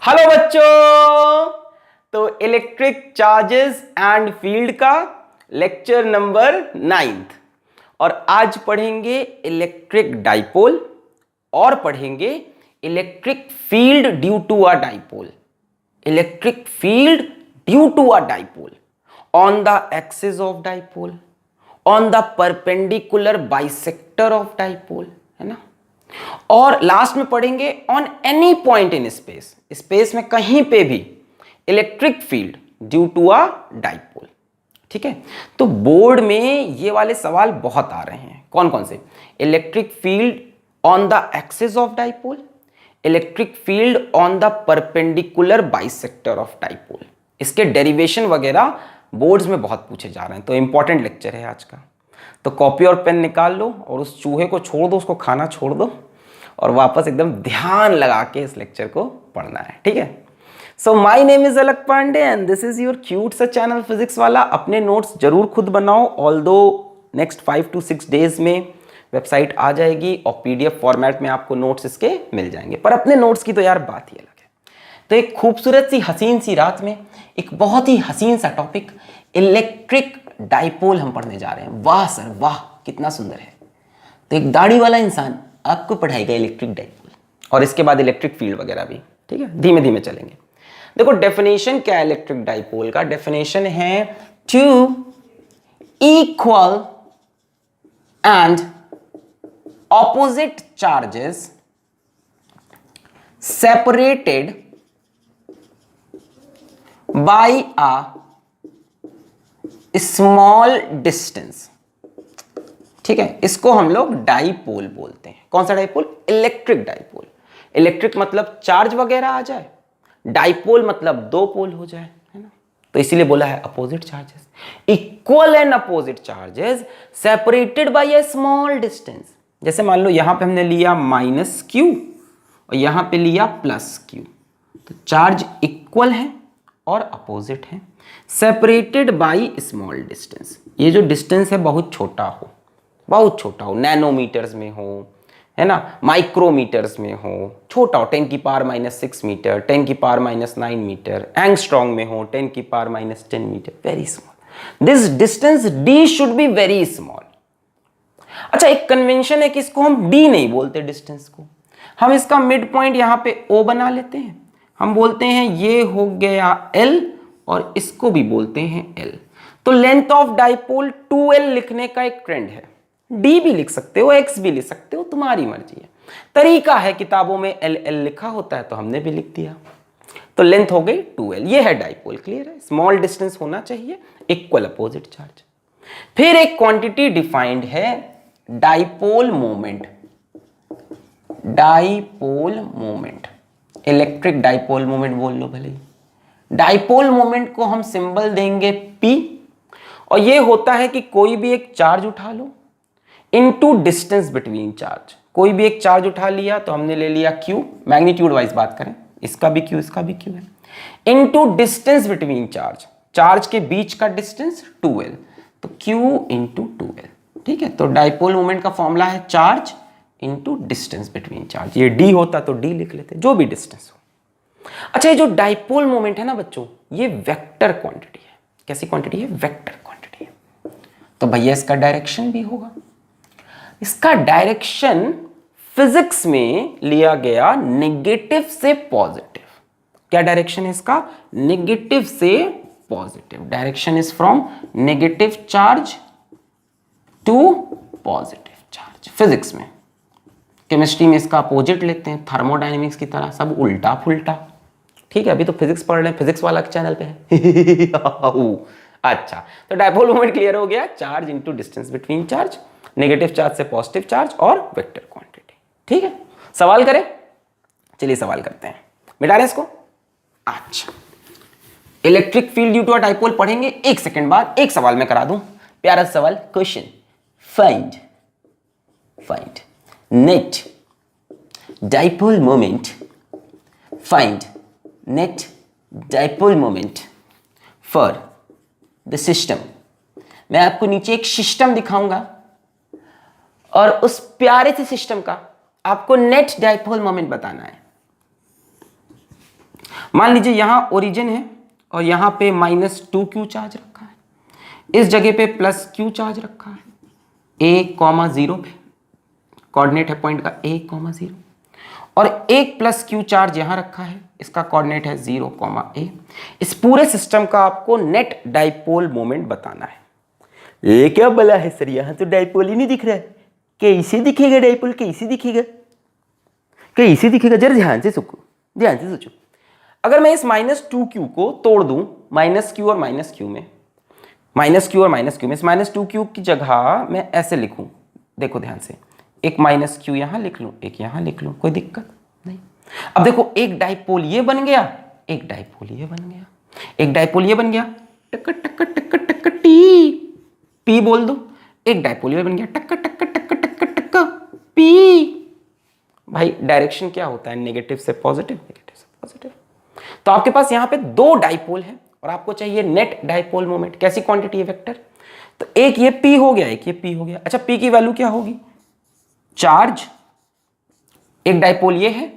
Hello बच्चों। तो electric charges and field का लेक्चर नंबर 9th और आज पढ़ेंगे इलेक्ट्रिक डाइपोल और पढ़ेंगे electric field due to a dipole. Electric field due to a dipole on the axis of dipole, on the perpendicular bisector of dipole, है ना। और last में पढ़ेंगे on any point in space, space में कहीं पे भी electric field due to a dipole. ठीक है, तो बोर्ड में ये वाले सवाल बहुत आ रहे हैं। कौन कौन से? Electric field on the axis of dipole, electric field on the perpendicular bisector of dipole. इसके डेरिवेशन वगैरह बोर्ड्स में बहुत पूछे जा रहे हैं, तो इंपॉर्टेंट लेक्चर है आज का। तो कॉपी और पेन निकाल लो और उस चूहे को छोड़ दो, उसको खाना छोड़ दो और वापस एकदम ध्यान लगा के इस लेक्चर को पढ़ना है। ठीक है, so my name is Alak Pandey and this is your cute सा चैनल फिजिक्स वाला। अपने नोट्स जरूर खुद बनाओ, ऑल्दो नेक्स्ट 5 to 6 डेज में वेबसाइट आ जाएगी और पीडीएफ फॉर्मेट में आपको नोट्स इसके मिल जाएंगे। पर अपने नोट्स की तो यार बात ही अलग है। तो एक खूबसूरत सी हसीन सी रात में एक बहुत ही हसीन सा टॉपिक इलेक्ट्रिक डाइपोल हम पढ़ने जा रहे हैं। वाह सर वाह, कितना सुंदर है। तो एक दाढ़ी वाला इंसान आपको पढ़ाएगा इलेक्ट्रिक डाइपोल और इसके बाद इलेक्ट्रिक फील्ड वगैरह भी। ठीक है, धीमे धीमे चलेंगे। देखो डेफिनेशन क्या है इलेक्ट्रिक डाइपोल का? डेफिनेशन है two equal and opposite charges separated by a small distance. ठीक है, इसको हम लोग डाइपोल बोलते हैं। कौन सा डाइपोल? Electric dipole. इलेक्ट्रिक मतलब चार्ज वगैरह आ जाए, डाइपोल मतलब दो पोल हो जाए, है ना। तो इसीलिए बोला है opposite charges, equal and opposite charges separated by a small distance. जैसे मान लो यहां पे हमने लिया -q और यहां पे लिया +q, तो चार्ज इक्वल है और अपोजिट है, सेपरेटेड बाय स्मॉल डिस्टेंस। ये जो डिस्टेंस है बहुत छोटा हो, बहुत छोटा हो, नैनोमीटर्स में हो, है ना, माइक्रोमीटर्स में हो, छोटा हो, 10⁻⁻6 मीटर, 10⁻⁹ मीटर, एंगस्ट्रॉन्ग में हो 10⁻⁻10 metre, very small. This distance d should be very small. अच्छा, एक कन्वेंशन है कि इसको हम d नहीं बोलते डिस्टेंस को, हम इसका मिड पॉइंट यहां पे o बना लेते हैं। हम बोलते हैं ये हो गया l और इसको भी बोलते हैं l। तो लेंथ ऑफ डाइपोल 2l लिखने का एक ट्रेंड है। d भी लिख सकते हो, x भी लिख सकते हो, तुम्हारी मर्जी है। तरीका है, किताबों में l लिखा होता है तो हमने भी लिख दिया। तो लेंथ हो गई 2l, ये है डाइपोल। क्लियर है, स्मॉल डिस्टेंस होना चाहिए, इक्वल अपोजिट चार्ज। फिर एक क्वांटिटी डिफाइंड है dipole moment. Dipole moment, electric dipole moment बोल लो भले। डाइपोल मोमेंट को हम सिंबल देंगे P और ये होता है कि कोई भी एक चार्ज उठा लो इनटू डिस्टेंस बिटवीन चार्ज। कोई भी एक चार्ज उठा लिया तो हमने ले लिया Q, मैग्नीट्यूड वाइज बात करें, इसका भी Q इसका भी Q है, into distance between charge, charge के बीच का डिस्टेंस 2l, तो Q इंटू 2l। ठीक है, तो डाइपोल मोमेंट का फॉर्मूला है charge into distance between charge. ये d होता तो d लिख लेते, जो भी डिस्टेंस हो। अच्छा, ये जो डाइपोल मोमेंट है ना बच्चों, ये वेक्टर क्वांटिटी है। कैसी क्वांटिटी है? वेक्टर क्वांटिटी है। तो भैया इसका डायरेक्शन भी होगा। इसका डायरेक्शन फिजिक्स में लिया गया नेगेटिव से पॉजिटिव। क्या डायरेक्शन है इसका? नेगेटिव से positive. Direction is from negative charge to positive charge physics में। केमिस्ट्री में इसका अपोजिट लेते हैं, थर्मोडायनेमिक्स की तरह, सब उल्टा फुल्टा। ठीक है, अभी तो फिजिक्स पढ़ रहे हैं, फिजिक्स वाला चैनल पे है। अच्छा, तो डाइपोल मोमेंट क्लियर हो गया, charge into distance between charge, negative charge से पॉजिटिव चार्ज और वेक्टर क्वांटिटी। ठीक है, सवाल करें? चलिए सवाल करते हैं, मिटा रहे इसको। अच्छा, electric field due to a dipole पढ़ेंगे, 1 सेकंड बाद एक सवाल मैं करा दूं, प्यारा सवाल। Question, find net dipole moment, find net dipole moment for the system. मैं आपको नीचे एक सिस्टम दिखाऊंगा और उस प्यारे से सिस्टम का आपको नेट डाइपोल मोमेंट बताना है। मान लीजिए यहां ओरिजिन है और यहां पे -2q चार्ज रखा है, इस जगह पे +q चार्ज रखा है, a,0 पे कोऑर्डिनेट है पॉइंट का a,0 और एक +q चार्ज यहां रखा है, इसका कोऑर्डिनेट है 0, a। इस पूरे सिस्टम का आपको नेट डाइपोल मोमेंट बताना है। ये क्या बला है सर, यहां तो डाइपोल ही नहीं दिख रहा है, कैसे दिखेगा डाइपोल, कैसे दिखेगा, कैसे दिखेगा, जरा ध्यान से सोचो, ध्यान से सोचो। अगर मैं इस -2q को तोड़ दूं -q और -q में, -q और -q में, इस -2q की जगह मैं ऐसे लिखूं, देखो ध्यान से, एक -q यहां लिख लूं, एक यहां लिख लूं, कोई दिक्कत नहीं। अब देखो एक डाइपोल ये बन गया, एक डाइपोल ये बन गया, एक डाइपोल ये बन गया, टक टक टक टक टी, पी बोल दो, एक डाइपोल ये बन गया, टक टक टक टक टक पी। भाई डायरेक्शन क्या होता है, नेगेटिव से पॉजिटिव, नेगेटिव से पॉजिटिव। तो आपके पास यहां पे 2 डाइपोल है और आपको चाहिए नेट डाइपोल मोमेंट। कैसी क्वांटिटी है वेक्टर, तो एक ये p हो गया, एक ये p हो गया। अच्छा p की वैल्यू क्या होगी, चार्ज, एक डाइपोल ये है,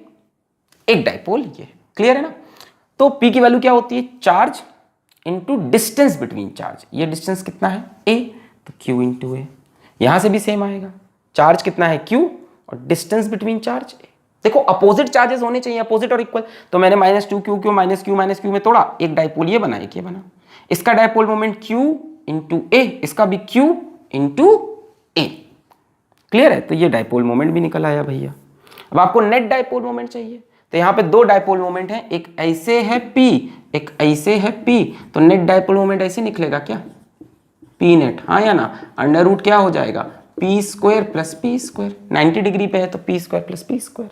एक डाइपोल ये है, क्लियर है ना। तो p की वैल्यू क्या होती है, charge into distance between charge, ये डिस्टेंस कितना है a, तो q इंटू a। यहां से भी सेम आएगा, चार्ज कितना है q और डिस्टेंस बिटवीन चार्ज a। देखो अपोजिट चार्जेस होने चाहिए, अपोजिट और इक्वल। तो मैंने -2q को -q में तोड़ा, एक डाइपोल ये बना, एक ये बना, इसका dipole moment q into a, इसका भी q इंटू a, क्लियर है। तो ये डाइपोल मोमेंट भी निकल आया भैया। अब आपको नेट डाइपोल मोमेंट चाहिए, तो यहाँ पे 2 डाइपोल मोमेंट हैं, एक ऐसे है p, एक ऐसे है p, तो नेट डाइपोल मोमेंट ऐसे निकलेगा क्या, p नेट, हाँ या ना, अंडर रूट क्या हो जाएगा, p square plus p square, 90 degree पे है तो p square plus p square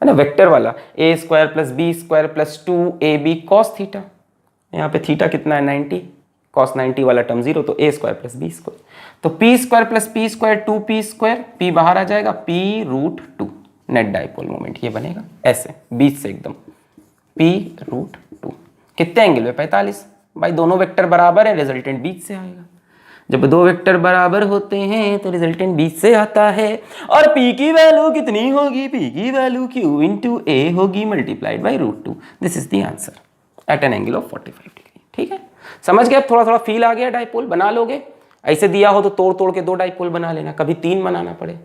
है ना, वेक्टर वाला, a square plus b square plus 2ab cos theta, यहाँ पे थीटा कितना है 90, cos 90 वाला टर्म 0, तो a square plus b square, तो p square plus p square 2p square, p बाहर आ जाएगा, p√2 नेट डाइपोल मोमेंट ये बनेगा ऐसे बीच से एकदम, p√2। कितने एंगल में 45, भाई दोनों वेक्टर बराबर है, रिजल्टेंट बीच से आएगा। जब 2 वेक्टर बराबर होते हैं तो रिजल्टेंट बीच से आता है, और p की वैल्यू कितनी होगी, p की वैल्यू q इंटू a होगी multiplied by √2। This is the answer at an angle of 45 degree. ठीक है, समझ गए, थोड़ा थोड़ा फील आ गया, डाइपोल बना लोगे। ऐसे दिया हो तो तोड़ तोड़ के 2 डाइपोल बना लेना, कभी 3 बनाना पड़े,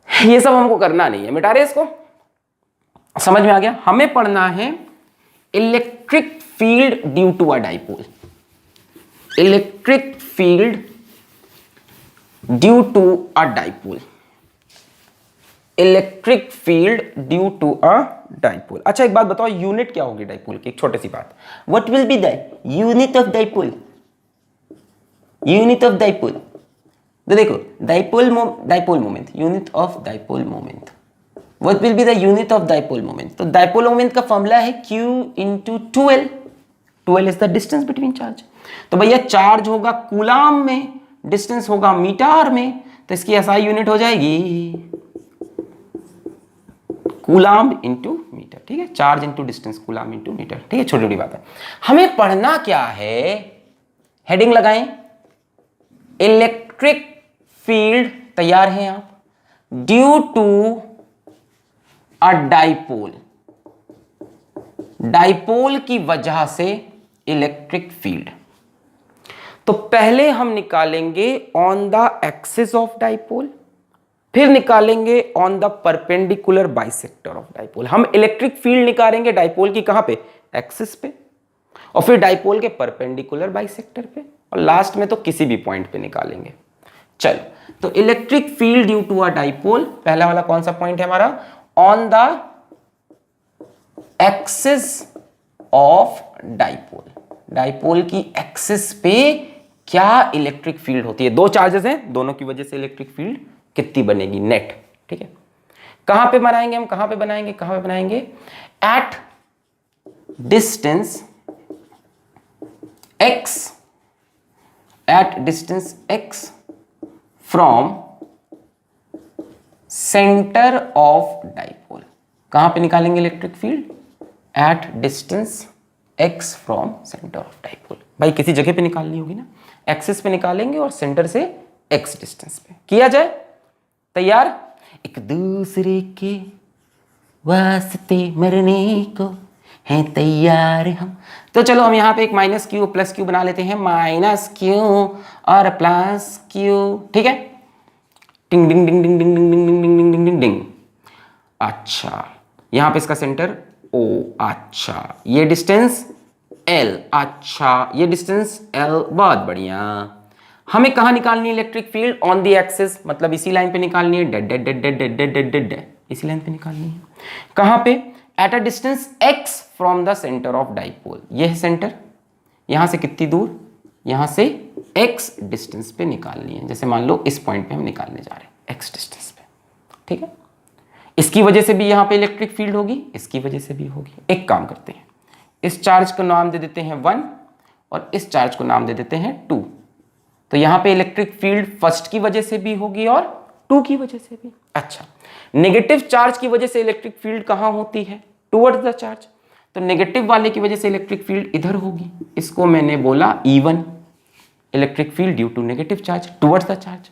ये सब हमको करना नहीं है, मिटा रहे इसको। समझ में आ गया, हमें पढ़ना है electric field due to a dipole, electric field due to a dipole, electric field due to a dipole. अच्छा एक बात बताओ, यूनिट क्या होगी डाइपोल की, एक छोटी सी बात, what will be the unit of dipole, unit of dipole. तो देखो dipole moment, unit of dipole moment, what will be the unit of dipole moment. तो डाइपोल मोमेंट का फॉर्मूला है q into 2l, 2l is the distance between charge. तो भैया charge होगा coulomb में, distance होगा मीटर में, तो इसकी एसआई यूनिट हो जाएगी कूलाम इंटू मीटर। ठीक है, charge into distance, coulomb into metre. ठीक है, छोटी छोटी बात है। हमें पढ़ना क्या है, हेडिंग लगाएं, इलेक्ट्रिक फील्ड, तैयार हैं आप, due to a dipole, dipole की वजह से इलेक्ट्रिक फील्ड। तो पहले हम निकालेंगे on the axis of dipole, फिर निकालेंगे on the perpendicular bisector of dipole. हम इलेक्ट्रिक फील्ड निकालेंगे डाइपोल की कहां पे, एक्सिस पे, और फिर डाइपोल के परपेंडिकुलर बाइसेक्टर पे, और लास्ट में तो किसी भी पॉइंट पे निकालेंगे। चलो, तो electric field due to a dipole, पहला वाला कौन सा पॉइंट है हमारा, on the axis of dipole, dipole की एक्सिस पे क्या इलेक्ट्रिक फील्ड होती है। 2 चार्जेस हैं, दोनों की वजह से इलेक्ट्रिक फील्ड कितनी बनेगी, नेट। ठीक है, कहां पे बनाएंगे हम, कहां पे बनाएंगे, कहां पे बनाएंगे, at distance x, at distance x from centre of dipole. कहां पे निकालेंगे electric field, at distance x from centre of dipole. भाई किसी जगह पे निकालनी होगी ना, एक्सिस पे निकालेंगे और सेंटर से x डिस्टेंस पे। किया जाए, तैयार, एक दूसरे के वास्ते मरने को हैं तैयार हम। तो चलो हम यहाँ पे एक माइनस क्यू प्लस क्यू बना लेते हैं, माइनस क्यू और प्लस क्यू, ठीक है। टिंग डिंग डिंग डिंग डिंग डिंग डिंग डिंग डिंग डिंग डिंग डिंग। अच्छा यहाँ पे इसका सेंटर ओ, अच्छा ये डिस्टेंस एल, अच्छा ये डिस्टेंस एल, बहुत बढ़िया। हमें कहाँ निकालनी है electric field? On the axis, मतलब इसी लाइन पे निकालनी है, dead dead dead dead dead dead dead dead dead, इसी लाइन पे निकालनी है। कहाँ पे? At a distance x from the centre of dipole. ये है सेंटर, यहां से कितनी दूर? यहां से x डिस्टेंस पे निकालनी है। जैसे मान लो इस पॉइंट पे हम निकालने जा रहे हैं x डिस्टेंस पे, ठीक है। इसकी वजह से भी यहां पे इलेक्ट्रिक फील्ड होगी, इसकी वजह से भी होगी। एक काम करते हैं, इस चार्ज को नाम दे देते हैं 1 और इस चार्ज को नाम दे देते हैं 2। तो यहां पे इलेक्ट्रिक फील्ड फर्स्ट की वजह से भी होगी और 2 की वजह से भी। अच्छा, नेगेटिव चार्ज की वजह से इलेक्ट्रिक फील्ड कहां होती है? Towards the charge. तो नेगेटिव वाले की वजह से इलेक्ट्रिक फील्ड इधर होगी, इसको मैंने बोला E1, electric field due to negative charge towards the charge.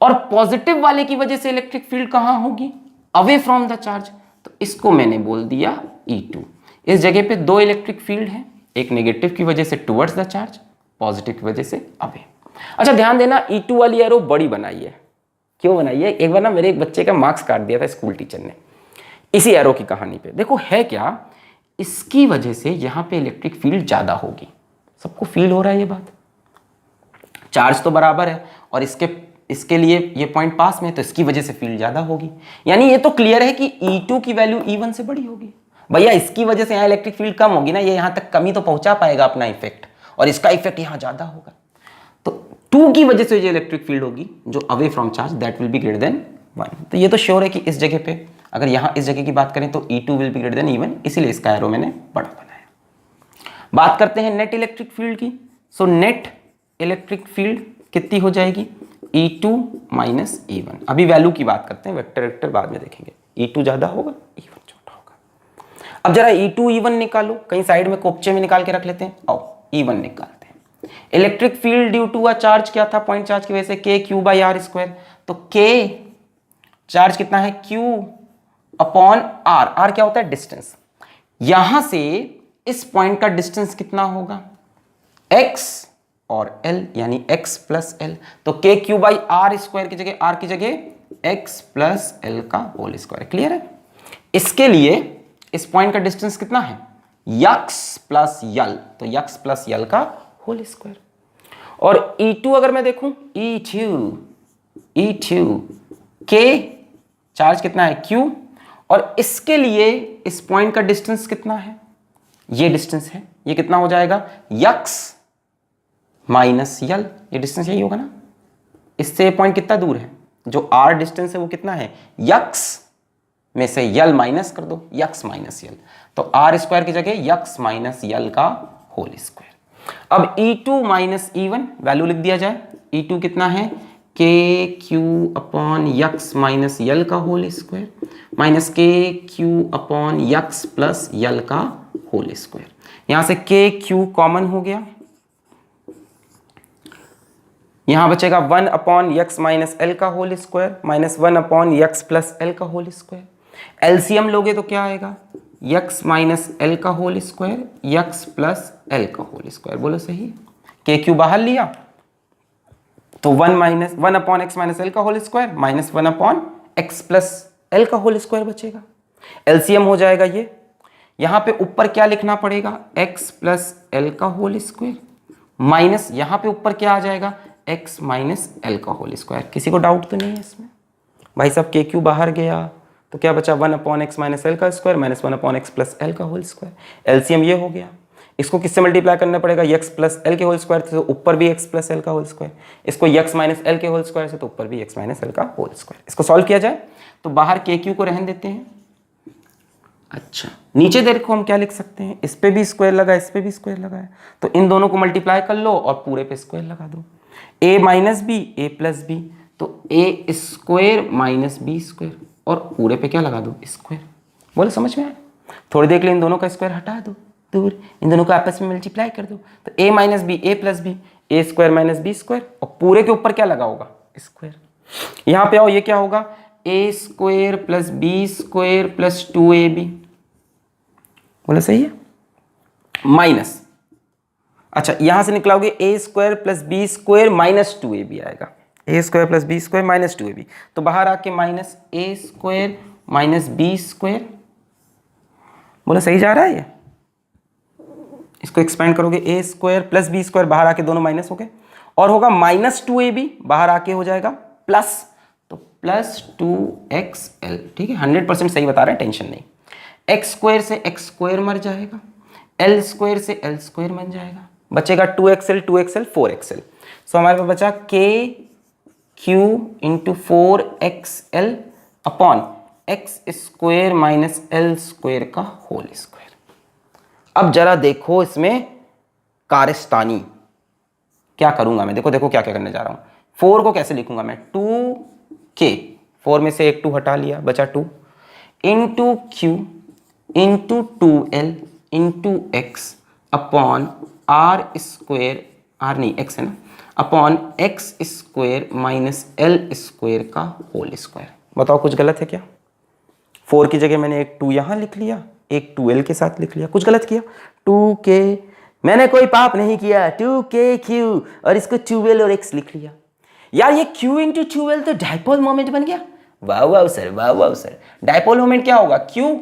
और पॉजिटिव वाले की वजह से इलेक्ट्रिक फील्ड कहां होगी? अवे फ्रॉम द चार्ज, तो इसको मैंने बोल दिया E2। इस जगह पे 2 इलेक्ट्रिक फील्ड है, एक नेगेटिव की वजह से टुवर्ड्स द चार्ज, पॉजिटिव की वजह से अवे। अच्छा ध्यान देना, E2 वाली एरो बड़ी बनाई है। क्यों बनाई है? एक बार ना मेरे एक बच्चे का मार्क्स काट दिया था स्कूल टीचर ने इसी एरो की कहानी पे। देखो है क्या, इसकी वजह से यहां पे इलेक्ट्रिक फील्ड ज्यादा होगी। सबको फील हो रहा है ये बात? चार्ज तो बराबर है और इसके लिए ये पॉइंट पास में है, तो इसकी वजह से फील्ड ज्यादा होगी। यानी ये तो क्लियर है कि E2 की वैल्यू E1 से बड़ी होगी। भैया इसकी वजह से यहाँ इलेक्ट्रिक फील्ड कम होगी ना, ये यहां तक कमी तो पहुंचा पाएगा अपना इफेक्ट, और इसका इफेक्ट यहां ज्यादा होगा। तो 2 की वजह से जो इलेक्ट्रिक फील्ड होगी जो away from charge, that will be greater than 1। तो ये तो श्योर है कि इस जगह पे, अगर यहां इस जगह की बात करें तो E2 will be greater than E1, इसीलिए इसका एरो मैंने बड़ा बनाया। बात करते हैं नेट इलेक्ट्रिक फील्ड की। सो नेट इलेक्ट्रिक फील्ड कितनी हो जाएगी? E2 minus E1। अभी वैल्यू की बात करते हैं, वेक्टर वेक्टर बाद में देखेंगे। E2 ज्यादा होगा, E1 छोटा होगा। अब जरा E2 E1 निकालो, कहीं साइड में कोपचे में निकाल के रख लेते हैं। आओ E1 निकालते हैं। Electric field due to a charge क्या था? पॉइंट चार्ज की वजह से KQ/R²। तो K चार्ज कितना है? Q upon R। R क्या होता है? डिस्टेंस। यहां से इस पॉइंट का डिस्टेंस कितना होगा? X और L, यानी X प्लस L। तो KQ/R² की जगह, R की जगह X प्लस L का होल स्क्वायर। क्लियर है? इसके लिए इस पॉइंट का डिस्टेंस कितना है? X प्लस L, तो X प्लस L का होल स्क्वायर। और E2 अगर मैं देखूं, E2 K चार्ज कितना है? Q, और इसके लिए इस पॉइंट का डिस्टेंस कितना है? ये डिस्टेंस है, ये कितना हो जाएगा? X minus L। ये डिस्टेंस यही होगा ना? इससे ये पॉइंट कितना दूर है? जो R डिस्टेंस है वो कितना है? X में से L माइनस कर दो, X माइनस L। तो R² की जगह X माइनस L का होल स्क्वायर। अब E2 माइनस E1 वैल्यू लिख दिया जाए। E2 कितना है? KQ upon X minus L का whole square minus KQ upon X plus L का होल स्क्वायर। यहां से KQ कॉमन हो गया, यहां बचेगा 1 अपॉन X माइनस L का whole square minus 1 upon X plus L का होल स्क्वायर। एलसीएम लोगे तो क्या आएगा? X माइनस L का whole square, X plus L का होल स्क्वायर। बोलो सही? KQ बाहर लिया तो 1 अपॉन X माइनस L का whole square minus 1 upon X plus L का होल स्क्वायर बचेगा। एलसीएम हो जाएगा ये। यहां पे ऊपर क्या लिखना पड़ेगा? X प्लस L का होल स्क्वायर माइनस, यहां पे ऊपर क्या आ जाएगा? X माइनस L का होल स्क्वायर। किसी को डाउट तो नहीं है इसमें? भाई साहब KQ बाहर गया तो क्या बचा? 1 अपॉन X माइनस L का square minus 1 upon X plus L का होल स्क्वायर। एलसीएम ये हो गया। इसको किससे मल्टीप्लाई करना पड़ेगा? X प्लस L के होल स्क्वायर से, तो ऊपर भी X प्लस L का होल स्क्वायर। इसको X माइनस L के होल स्क्वायर से, तो ऊपर भी X माइनस L का होल स्क्वायर। इसको सॉल्व किया जाए तो बाहर KQ को रहने देते हैं। अच्छा, नीचे देखो हम क्या लिख सकते हैं? इस पे भी स्क्वायर लगा, इस पे भी स्क्वायर लगा है, तो इन दोनों को मल्टीप्लाई कर लो और पूरे पे स्क्वायर लगा दो। A minus B, A plus B, तो A square minus B square, और पूरे पे क्या लगा दो? स्क्वायर। बोलो समझ में आया? थोड़ी देर के लिए इन दोनों का स्क्वायर हटा दो दूर, इन दोनों को आपस में मल्टीप्लाई कर दो, तो A minus B, A plus B, A square minus B square, और पूरे के ऊपर क्या लगा होगा? स्क्वायर। यहां पे आओ, ये क्या होगा? A square plus B square plus 2AB। बोला सही है, माइनस, अच्छा यहां से निकलाओगे A square plus B square minus 2ab आएगा, A square plus B square minus 2ab, तो बाहर आके minus A square minus B square, बोला सही जा रहा है ये। इसको एक्सपेंड करोगे A square plus B square, बाहर आके दोनों माइनस हो गए, और होगा माइनस 2ab, बाहर आके हो जाएगा प्लस, तो प्लस 2xl, ठीक है 100% सही बता रहे हैं, टेंशन नहीं। एक्स स्क्वायर से एक्स स्क्वायर मर जाएगा, एल स्क्वायर से एल स्क्वायर बन जाएगा, बचेगा 2xl 2xl 4xl, सो हमारे पास बचा k q into 4xl upon x square minus L square का होल स्क्वायर। अब जरा देखो इसमें कारस्तानी क्या करूंगा मैं, देखो देखो क्या क्या करने जा रहा हूं। 4 को कैसे लिखूंगा मैं, 2k, 4 में से एक 2 हटा लिया, बचा 2 into q into 2l into X upon R square, R नहीं एक्स है ना, upon X square minus L square का होल स्क्वायर। बताओ कुछ गलत है क्या? 4 की जगह मैंने एक 2 यहां लिख लिया, एक 2l के साथ लिख लिया, कुछ गलत किया? 2k, मैंने कोई पाप नहीं किया, 2kq और इसको 2l और x लिख लिया। यार ये q इंटू 2l तो डाइपोल मोमेंट बन गया। वाह वाह सर, वाह वाह सर। डाइपोल मोमेंट क्या होगा? q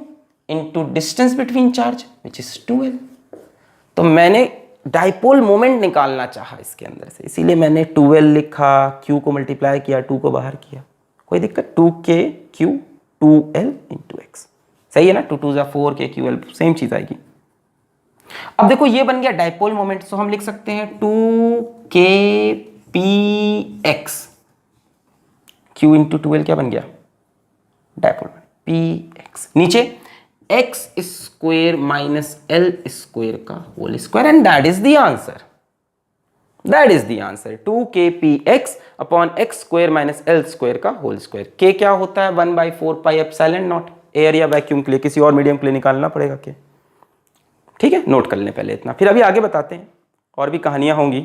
into distance between charge which is 2l। तो मैंने डाइपोल मोमेंट निकालना चाहा इसके अंदर से, इसीलिए मैंने 2l लिखा, q को मल्टीप्लाई किया, 2 को बाहर किया। कोई दिक्कत? 2kq 2l इंटू एक्स, सही है ना? 2 2 4 k q l, सेम चीज आएगी। अब देखो ये बन गया डाइपोल मोमेंट, तो हम लिख सकते हैं 2kpx, q इंटू 2l क्या बन गया? डाइपोल मोमेंट px, नीचे x square minus L square का whole square, and that is the answer, that is the answer 2kpx upon x square minus L square का होल स्क्वायर। k क्या होता है? 1/4 pi epsilon nought, air या vacuum के लिए, किसी और मीडियम के लिए निकालना पड़ेगा k, ठीक है? नोट कर लें पहले इतना, फिर अभी आगे बताते हैं, और भी कहानियां होंगी।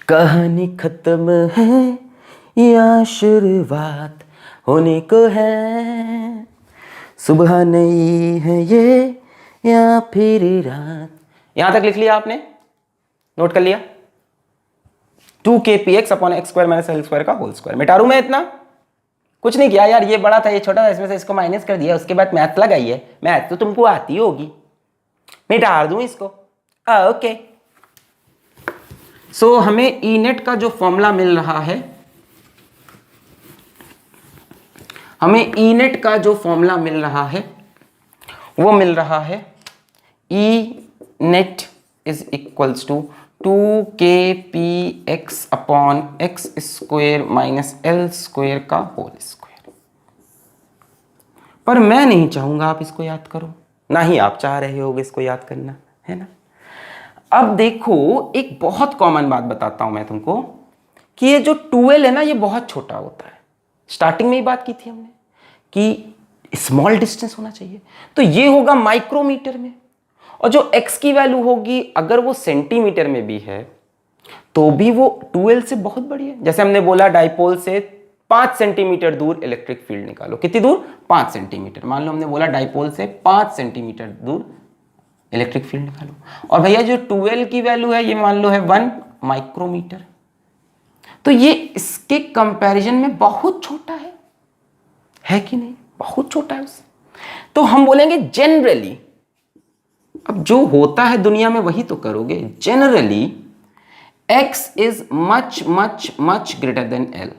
कहानी खत्म है या शुरुआत होने को है, सुबह नहीं है ये या फिर रात। यहां तक लिख लिया आपने? नोट कर लिया? 2kpx upon x square minus L square का होल स्क्वायर। मिटा दूं मैं इतना? कुछ नहीं किया यार, ये बड़ा था ये छोटा था, इसमें से इसको माइनस कर दिया, उसके बाद मैथ लगाई है, मैथ तो तुमको आती होगी, मिटा दूं इसको। ओके, सो हमें ई नेट का जो फॉर्मूला मिल रहा है, हमें ई नेट का जो फॉर्मूला मिल रहा है वो मिल रहा है E net is equals to 2kpx upon x square minus L square का होल स्क्वायर। पर मैं नहीं चाहूंगा आप इसको याद करो, ना ही आप चाह रहे होगे इसको याद करना, है ना? अब देखो एक बहुत कॉमन बात बताता हूं मैं तुमको, कि ये जो 2l है ना, ये बहुत छोटा होता है। स्टार्टिंग में ही बात की थी हमने कि स्मॉल डिस्टेंस होना चाहिए, तो ये होगा माइक्रोमीटर में, और जो x की वैल्यू होगी अगर वो सेंटीमीटर में भी है तो भी वो 2l से बहुत बड़ी है। जैसे हमने बोला डाइपोल से 5 सेंटीमीटर दूर इलेक्ट्रिक फील्ड निकालो, कितनी दूर? 5 सेंटीमीटर। मान लो हमने बोला डाइपोल से 5 सेंटीमीटर दूर इलेक्ट्रिक फील्ड निकालो, और भैया जो 2l की वैल्यू है ये मान लो है 1 माइक्रोमीटर, तो ये इसके कंपैरिजन में बहुत छोटा है कि नहीं? बहुत छोटा है उससे। तो हम बोलेंगे जनरली, अब जो होता है दुनिया में वही तो करोगे, generally x is much much much greater than l।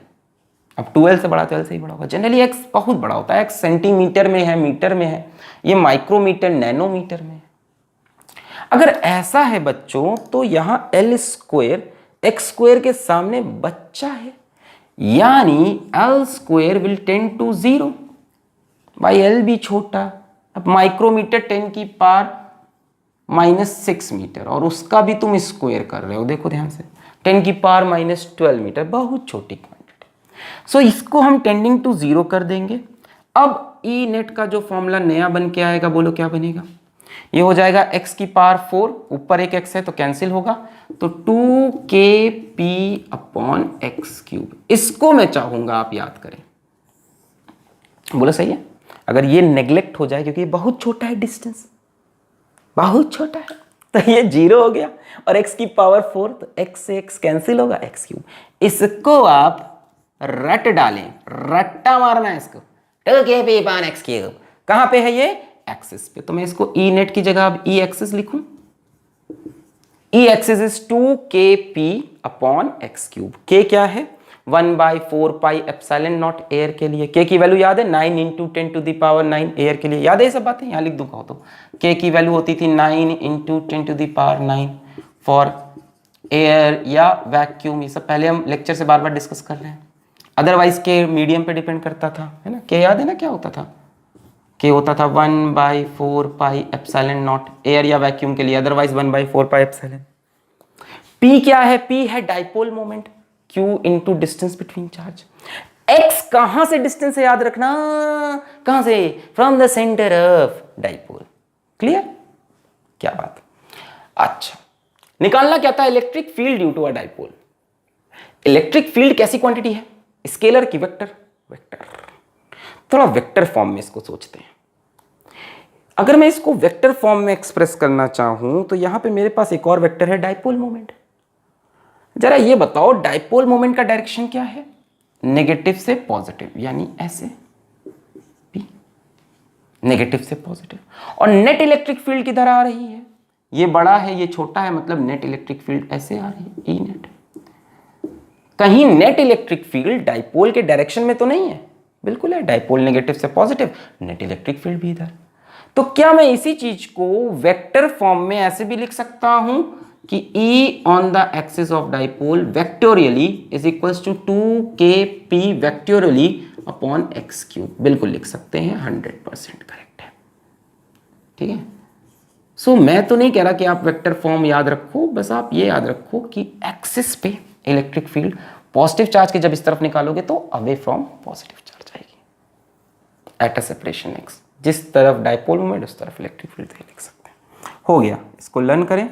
अब 2l से बड़ा तो l से ही बड़ा होगा। जनरली x बहुत बड़ा होता है, x सेंटीमीटर में है, मीटर में है, ये माइक्रोमीटर नैनोमीटर में है। अगर ऐसा है बच्चों, तो यहां l स्क्वायर एक्स स्क्वायर के सामने बच्चा है, यानी l square will tend to 0 भाई, l भी छोटा। अब माइक्रोमीटर 10 की पावर -6 मीटर, और उसका भी तुम स्क्वायर कर रहे हो, देखो ध्यान से, 10 की पावर -12 मीटर, बहुत छोटी क्वांटिटी। सो इसको हम टेंडिंग टू 0 कर देंगे। अब ई नेट का जो फॉर्मूला नया बन के आएगा, बोलो क्या बनेगा? ये हो जाएगा x की पावर 4, ऊपर एक x है तो कैंसिल होगा, तो 2kp अपॉन एक्स क्यूब। इसको मैं चाहूंगा आप याद करें, बोलो सही है? अगर ये नेग्लेक्ट हो जाए, क्योंकि ये बहुत छोटा है डिस्टेंस, बहुत छोटा है, तो ये 0 हो गया। और x की पावर 4, तो x से x कैंसिल होगा, x क्यूब। इसको आप रट डालें, रट्टा मारना है इसको, 2kp/x क्यूब। कहां पे है ये? एक्सिस पे। तो मैं इसको ई नेट की जगह अब ई एक्सिस लिखूं। E axis is 2kp/x cube. k क्या है? 1/4πε0 एयर के लिए। k की वैल्यू याद है? 9 × 10⁹ एयर के लिए। याद है ये सब बातें? यहां लिख दूंगा तो k की वैल्यू होती थी 9 × 10⁹ फॉर एयर या वैक्यूम। ये सब पहले हम लेक्चर से बार बार डिस्कस कर रहे हैं। अदरवाइज के मीडियम पे डिपेंड करता था, है ना। के याद है ना क्या होता था? के होता था 1/4πε0 एयर या वैक्यूम के लिए, अदरवाइज 1/4πε। पी क्या है? पी है dipole moment, q into distance between charge. x कहां से डिस्टेंस है याद रखना, कहां से? From the centre of dipole. Clear? क्या बात। अच्छा, निकालना क्या था? Electric field due to a dipole. Electric field कैसी क्वांटिटी है? स्केलर की वेक्टर? वेक्टर। थोड़ा वेक्टर फॉर्म में इसको सोचते हैं। अगर मैं इसको वेक्टर फॉर्म में एक्सप्रेस करना चाहूं तो यहां पे मेरे पास एक और वेक्टर है, डाइपोल मोमेंट। जरा ये बताओ डाइपोल मोमेंट का डायरेक्शन क्या है? नेगेटिव से पॉजिटिव, यानी ऐसे पी, नेगेटिव से पॉजिटिव। और नेट इलेक्ट्रिक फील्ड किधर आ रही है? ये बड़ा है, ये छोटा है, मतलब नेट इलेक्ट्रिक फील्ड ऐसे आ रही है, ई नेट। कहीं नेट इलेक्ट्रिक फील्ड डाइपोल के डायरेक्शन में तो नहीं है? बिल्कुल है, डाइपोल नेगेटिव से पॉजिटिव, नेट इलेक्ट्रिक फील्ड भी इधर। तो क्या मैं इसी चीज को वेक्टर फॉर्म में ऐसे भी लिख सकता हूं कि E on the axis of dipole vectorially is equals to 2kp vectorially upon x cube. बिल्कुल लिख सकते हैं, 100% करेक्ट है। ठीक है। सो मैं तो नहीं कह रहा कि आप वेक्टर फॉर्म याद रखो, बस आप ये याद रखो कि एक्सिस पे इलेक्ट्रिक फील्ड पॉजिटिव चार्ज के जब इस तरफ निकालोगे तो अवे फ्रॉम पॉजिटिव चार्ज आएगी एट अ सेपरेशन x। जिस तरफ डाइपोल मोमेंट उस तरफ इलेक्ट्रिक फील्ड लिख सकते हैं। हो गया, इसको लर्न करें।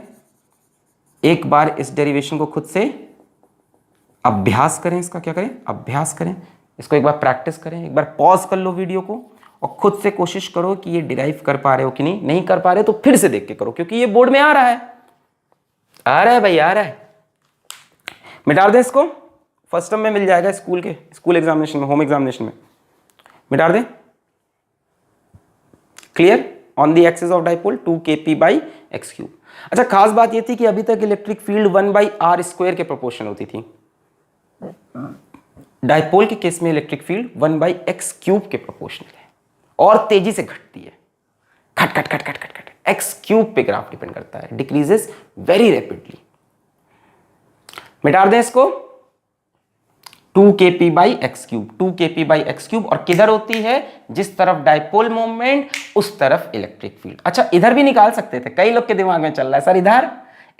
एक बार इस डेरिवेशन को खुद से अभ्यास करें, इसका क्या करें? अभ्यास करें। इसको एक बार प्रैक्टिस करें, एक बार पॉज कर लो वीडियो को और खुद से कोशिश करो कि ये डिराइव कर पा रहे हो कि नहीं। नहीं कर पा रहे तो फिर से देख के करो, क्योंकि ये बोर्ड में आ रहा है, आ रहा है भाई, आ रहा है। मिटा दें इसको, फर्स्ट टर्म में मिल जाएगा स्कूल एग्जामिनेशन में, होम एग्जामिनेशन में मिटा दें। Clear? On the axis of dipole 2kp/x cube. अच्छा, खास बात यह थी कि अभी तक इलेक्ट्रिक फील्ड 1/r² के प्रोपोर्शन होती थी। डाइपोल के केस में इलेक्ट्रिक फील्ड 1/x³ के प्रोपोर्शनल है और तेजी से घटती है। घट घट घट घट घट घट x³ पे ग्राफ डिपेंड करता है, डिक्रीजेस वेरी रैपिडली। मिटा दें इसको, 2kp/x³, 2kp/x³। और किधर होती है? जिस तरफ डाइपोल मोमेंट उस तरफ इलेक्ट्रिक फील्ड। अच्छा, इधर भी निकाल सकते थे, कई लोग के दिमाग में चल रहा है सर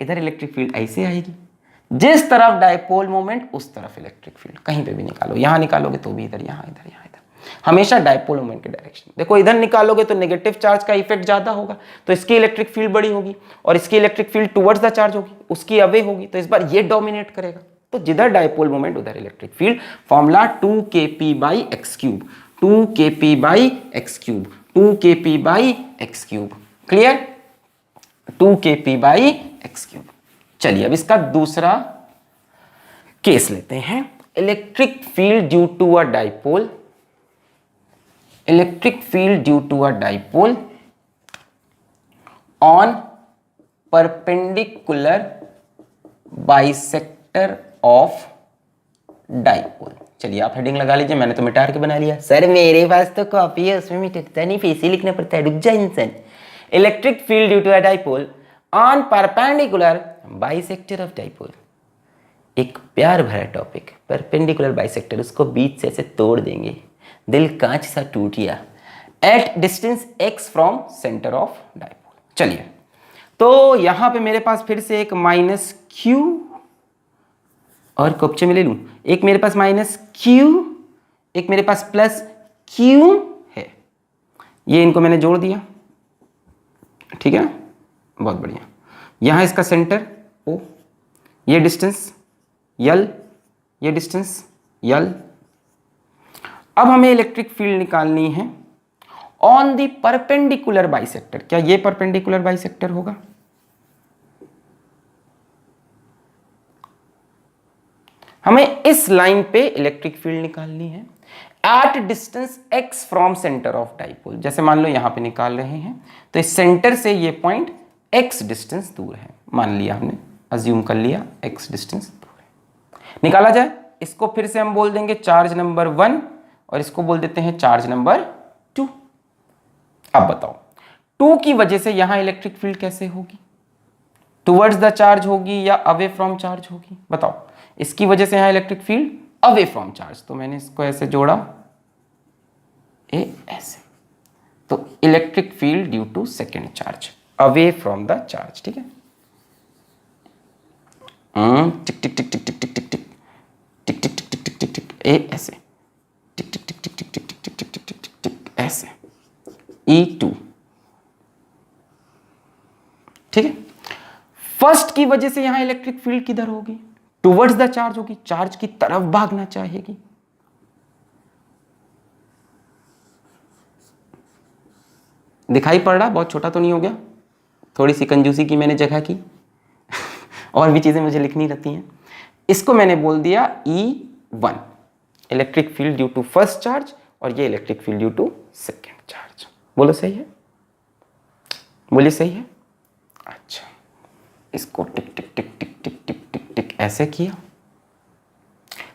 इधर इलेक्ट्रिक फील्ड ऐसे आएगी, जिस तरफ डाइपोल मोमेंट उस तरफ इलेक्ट्रिक फील्ड। कहीं पे भी निकालो, यहां निकालोगे तो भी इधर, यहां इधर, यहां इधर, हमेशा डाइपोल मोमेंट के डायरेक्शन। देखो, इधर निकालोगे तो नेगेटिव चार्ज का इफेक्ट ज्यादा होगा, तो इसकी इलेक्ट्रिक फील्ड बड़ी होगी, और इसकी electric field towards the charge होगी, उसकी अवे होगी, तो इस बार ये डोमिनेट करेगा। तो जिधर डाइपोल मोमेंट उधर electric field. Formula 2kp/x³, 2kp/x³, 2kp/x³। Clear? 2kp/x³। चलिए अब इसका दूसरा केस लेते हैं। Electric field due to a dipole, electric field due to a dipole on perpendicular bisector of dipole. चलिए आप हेडिंग लगा लीजिए, मैंने तो मिटा के बना लिया। सर मेरे पास तो कॉपी है, उसमें मिटाता नहीं, फेस ही लिखना पड़ता है। रुक जा इंसान। Electric field due to a dipole on perpendicular bisector of dipole. एक प्यार भरा टॉपिक, परपेंडिकुलर बाइसेक्टर, उसको बीच से ऐसे तोड़ देंगे, दिल कांच सा टूट गया। At distance x from centre of dipole. चलिए, तो यहां पे मेरे पास फिर से एक -q, और कब्जे में ले लूं, एक मेरे पास -q, एक मेरे पास +q है। ये इनको मैंने जोड़ दिया, ठीक है, बहुत बढ़िया। यहां इसका सेंटर O, ये डिस्टेंस L, ये डिस्टेंस L। अब हमें इलेक्ट्रिक फील्ड निकालनी है ऑन द परपेंडिकुलर बाइसेक्टर। क्या ये परपेंडिकुलर बाइसेक्टर होगा? हमें इस लाइन पे इलेक्ट्रिक फील्ड निकालनी है at distance x from centre of dipole. जैसे मान लो यहां पे निकाल रहे हैं तो इस सेंटर से ये पॉइंट x डिस्टेंस दूर है, मान लिया हमने, अज्यूम कर लिया x डिस्टेंस दूर है। निकाला जाए, इसको फिर से हम बोल देंगे चार्ज नंबर 1 और इसको बोल देते हैं चार्ज नंबर 2। अब बताओ 2 की वजह से यहां इलेक्ट्रिक फील्ड कैसे होगी? टुवर्ड्स द चार्ज होगी या अवे फ्रॉम चार्ज होगी? बताओ। इसकी वजह से यहां electric field away from charge, तो मैंने इसको ऐसे जोड़ा, ऐसे, तो electric field due to second charge away from the charge. ठीक है, टिक टिक टिक टिक टिक टिक टिक टिक टिक टिक टिक टिक टिक टिक टिक, ऐसे, टिक टिक टिक टिक टिक टिक टिक टिक टिक टिक टिक टिक, ऐसे, E2। ठीक है, फर्स्ट की वजह से यहां इलेक्ट्रिक फील्ड किधर होगी? टुवर्ड्स द चार्ज होगी, चार्ज की तरफ भागना चाहेगी। दिखाई पड़ रहा? बहुत छोटा तो नहीं हो गया? थोड़ी सी कंजूसी की मैंने जगह की और भी चीजें मुझे लिखनी रहती हैं। इसको मैंने बोल दिया E1, electric field due to first charge, और ये electric field due to second charge. बोलो सही है? बोलिए सही है? अच्छा, इसको टिक टिक टिक टिक टिक टिक टिक टिक ऐसे किया।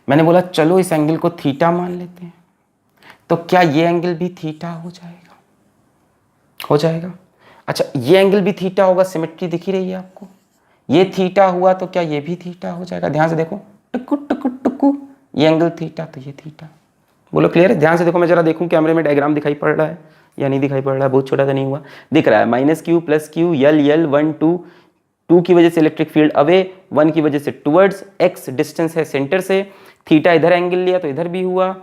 मैंने बोला चलो इस एंगल को थीटा मान लेते हैं, तो क्या ये एंगल भी थीटा हो जाएगा? हो जाएगा। अच्छा, ये एंगल भी थीटा होगा, सिमेट्री दिख ही रही है आपको। ये थीटा हुआ तो क्या ये भी थीटा हो जाएगा? ध्यान से देखो, टुकु टुकु टुकु, ये एंगल थीटा तो ये थीटा। बोलो क्लियर है? ध्यान से देखो, मैं जरा देखूं कैमरे में डायग्राम दिखाई पड़ रहा है या नहीं दिखाई पड़ रहा है? बहुत छोटा तो नहीं हुआ? दिख रहा है, -q + q, L 1 2 की वजह से इलेक्ट्रिक फील्ड अवे, 1 की वजह से टुवर्ड्स, x डिस्टेंस है सेंटर से, थीटा इधर एंगल लिया तो इधर भी हुआ।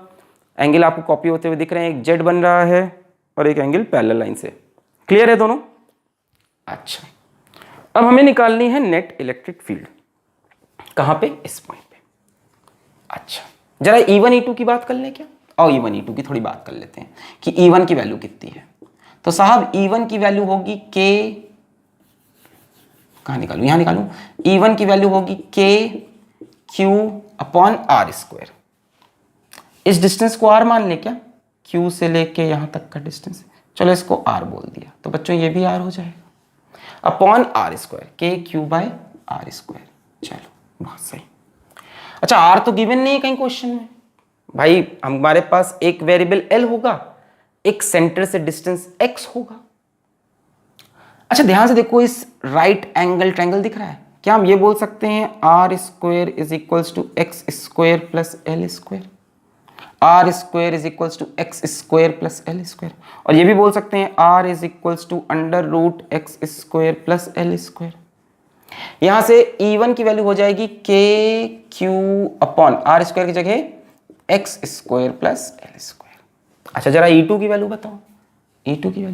एंगल आपको कॉपी होते हुए दिख रहे हैं, एक जेड बन रहा है और एक एंगल पैरेलल लाइन से। क्लियर है दोनों? अच्छा, अब हमें निकालनी है नेट इलेक्ट्रिक फील्ड। कहां पे? इस पॉइंट पे। अच्छा, जरा E1 E2 की बात कर लें क्या? और E1 E2 की थोड़ी बात कर लेते हैं कि E1 की वैल्यू कितनी है। तो साहब E1 की वैल्यू होगी K, कहां निकालूं? यहां निकालूं। E1 की वैल्यू होगी KQ/R²। इस डिस्टेंस को R मान ले क्या? Q से लेके यहां तक का डिस्टेंस, चलो इसको R बोल दिया, तो बच्चों ये भी R हो जाएगा, अपॉन R², KQ/R²। चलो बहुत सही। अच्छा, R तो गिवन नहीं है कहीं क्वेश्चन में भाई। हमारे पास एक वेरिएबल L होगा, एक सेंटर से डिस्टेंस X होगा। अच्छा, ध्यान से देखो, इस राइट एंगल ट्रायंगल दिख रहा है, क्या हम ये बोल सकते हैं R² = X² + L²? R² = X² + L²? और ये भी बोल सकते हैं R = √X² + L²? यहां से E1 की वैल्यू हो जाएगी KQ/R² की जगह X² + L²। अच्छा, जरा E2 की वैल्यू बताओ। E2 की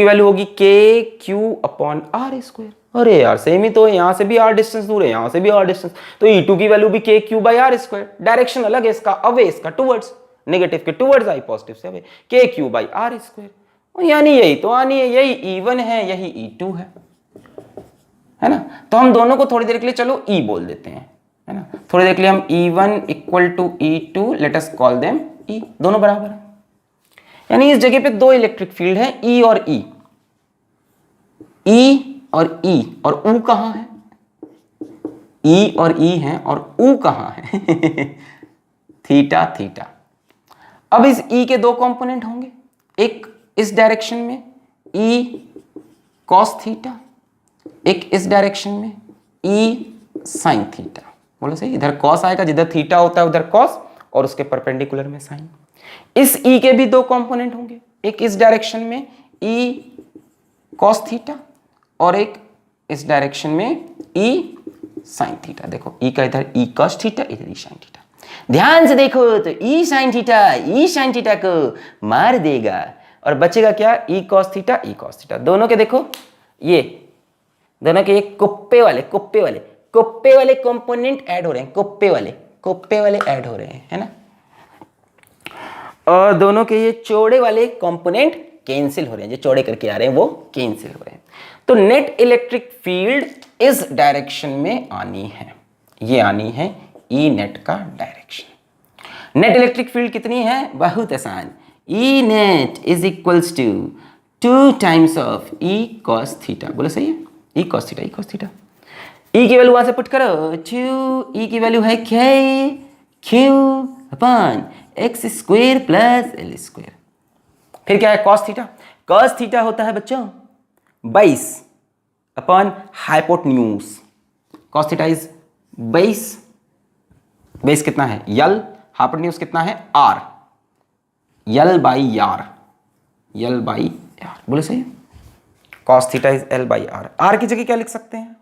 वैल्यू होगी KQ/R²। अरे यार सेम ही तो है, यहां से भी R डिस्टेंस दूर है, यहां से भी R डिस्टेंस, तो E2 की वैल्यू भी KQ/R²। डायरेक्शन अलग है इसका, अवे इसका टुवर्ड्स, नेगेटिव के टुवर्ड्स आई, पॉजिटिव से अवे, KQ/R²। यानी यही तो आनी है, यही E1 है, यही E2 है ना? तो हम दोनों को थोड़ी देर के लिए चलो E बोल देते हैं, है ना? थोड़ी देर के लिए हम E1 = E2, let us call them E, दोनों बराबर है। यानी इस जगह पे दो इलेक्ट्रिक फील्ड है, E और E, E और E, और U कहां है? E और E है और U कहां है? Theta theta. अब इस E के दो कंपोनेंट होंगे, एक इस डायरेक्शन में E cos थीटा, एक इस डायरेक्शन में E sin थीटा। बोलो सही, इधर cos आएगा, जिधर थीटा होता है उधर cos, और उसके परपेंडिकुलर में sin। इस E के भी दो कंपोनेंट होंगे, एक इस डायरेक्शन में E cos थीटा और एक इस डायरेक्शन में E sin थीटा। देखो E का इधर E cos थीटा, इधर E sin थीटा। ध्यान से देखो तो E sin थीटा को मार देगा और बचेगा क्या? E cos theta. दोनों के देखो, ये दोनों के एक कुप्पे वाले कंपोनेंट ऐड हो रहे हैं, कुप्पे वाले ऐड हो रहे हैं, है ना? और दोनों के ये चौड़े वाले कंपोनेंट कैंसिल हो रहे हैं, जो चौड़े करके आ रहे हैं वो कैंसिल हो रहे हैं। तो नेट इलेक्ट्रिक फील्ड इस डायरेक्शन में आनी है, ये आनी है ई नेट का डायरेक्शन। नेट इलेक्ट्रिक फील्ड कितनी है, बहुत आसान, E net is equals to 2 times of E cos theta. बोलो सही है, E cos theta, E cos theta. E की वैल्यू वहां से पुट करो, 2 ई की वैल्यू है Q upon x square plus L square. फिर क्या है, कॉस थीटा। कॉस थीटा होता है बच्चों 22 upon hypotenuse. Cos theta is 22, base कितना है यल, हाइपोटेन्यूज कितना है R, L by R, L by R. बोले सही है, cos theta is L by R. R की जगह क्या लिख सकते हैं,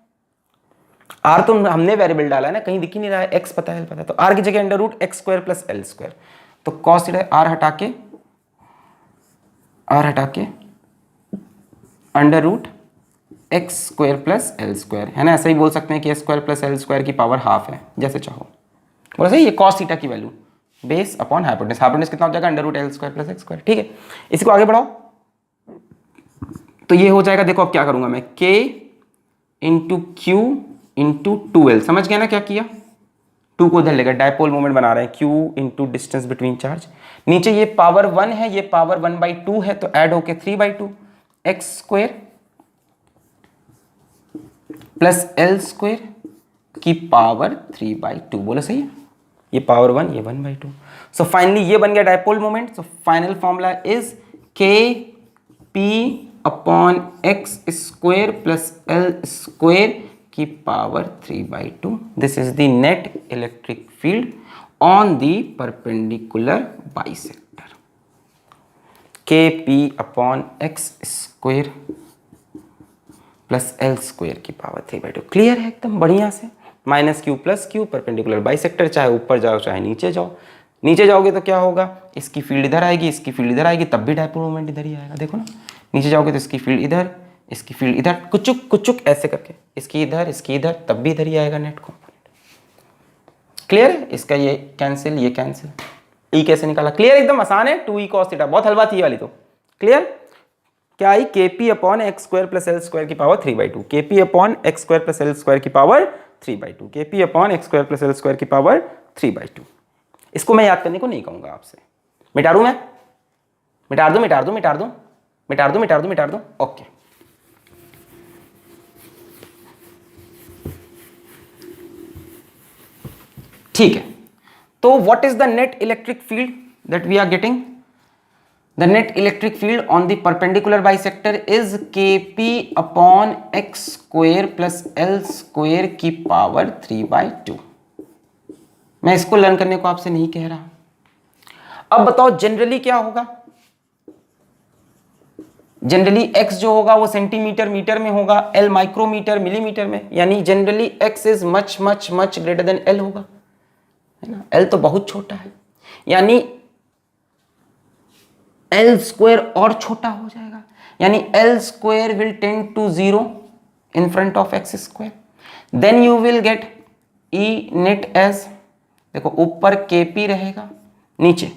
आर तो हमने वेरिएबल डाला है ना, कहीं दिख ही नहीं रहा है, एक्स पता है, एल पता है, तो आर की जगह under root x square plus L square. तो कॉस थीटा आर हटा के under root x square plus L square, है ना। ऐसा ही बोल सकते हैं कि x square plus L square की पावर हाफ है, जैसे चाहो। बोला सही, ये कॉस थीटा की value base upon hypotenuse. Hypotenuse कितना हो जाएगा, under root L square plus x square. ठीक है, इसको आगे बढ़ाओ तो ये हो जाएगा, देखो अब क्या करूंगा मैं, k into Q into 2l। समझ गया ना क्या किया, 2 को इधर लेकर डायपोल मोमेंट बना रहे हैं, q into distance between charge. नीचे ये पावर 1 है, ये पावर 1/2 है, तो ऐड होके 3/2 x square plus L square की पावर 3/2। बोलो सही है, ये पावर 1, ये 1/2। सो फाइनली ये बन गया dipole moment. So final formula is k p upon x square plus L square की power 3/2। This is the net electric field on the perpendicular bisector. K P upon x square plus L square की power 3/2। Clear है एकदम बढ़िया से, minus Q plus Q, perpendicular bisector, चाहे ऊपर जाओ चाहे नीचे जाओ। नीचे जाओगे तो क्या होगा, इसकी फील्ड इधर आएगी, इसकी फील्ड इधर आएगी, तब भी डायपोल मोमेंट इधर ही आएगा। देखो ना, नीचे जाओगे तो इसकी फील्ड इधर, इसकी फील्ड इधर, कुचुक कुचुक ऐसे करके, इसकी इधर, तब भी इधर ही आएगा नेट कंपोनेंट। क्लियर है, इसका ये कैंसिल, ये कैंसिल, ई कैसे निकाला, क्लियर एकदम आसान है, 2e cos थीटा, बहुत हलवा थी वाली तो। क्लियर, क्या आई, के P upon x square plus L square की पावर 3/2, के P upon x square plus L square की पावर 3/2, के P upon x square plus L square की पावर 3/2। इसको मैं याद करने को नहीं कहूंगा आपसे, मिटा दूं मैं, मिटा दूं, ओके। ठीक है, तो what is the net electric field that we are getting, the net electric field on the perpendicular bisector is kp upon x square plus L square की पावर 3/2। मैं इसको लर्न करने को आपसे नहीं कह रहा। अब बताओ जनरली क्या होगा, जनरली x जो होगा वो सेंटीमीटर मीटर में होगा, l माइक्रोमीटर मिलीमीटर में, यानी generally x is much much much greater than l होगा, है ना। l तो बहुत छोटा है, यानी l स्क्वायर और छोटा हो जाएगा, यानी l square will tend to 0 in front of x square, then you will get e net as, देखो ऊपर kp रहेगा, नीचे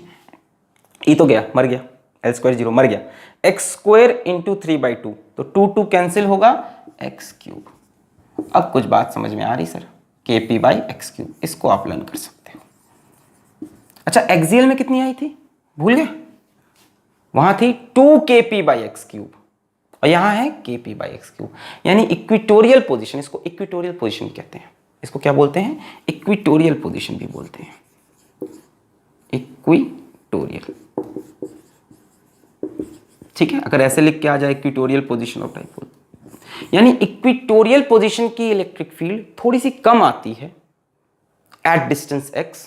e तो गया, मर गया, एल स्क्वायर 0 मर गया, एक्स स्क्वायर इंटू 3/2, तो 2 कैंसिल होगा, एक्स क्यूब। अब कुछ बात समझ में आ रही सर, के पी बाई एक्स क्यूब, इसको आप लर्न कर सकते हो। अच्छा, एक्सियल में कितनी आई थी, भूल गए, वहां थी 2 के पी बाई एक्स क्यूब, और यहां है K P by x cube, यानी इक्विटोरियल पोजिशन, इसको इक्विटोरियल पोजिशन कहते हैं, इसको क्या बोलते हैं, इक्विटोरियल पोजिशन भी बोलते हैं, इक्विटोरियल। ठीक है, अगर ऐसे लिख के आ जाए इक्विटोरियल पोजीशन ऑफ डाइपोल, यानी इक्विटोरियल पोजीशन की इलेक्ट्रिक फील्ड थोड़ी सी कम आती है एट डिस्टेंस x,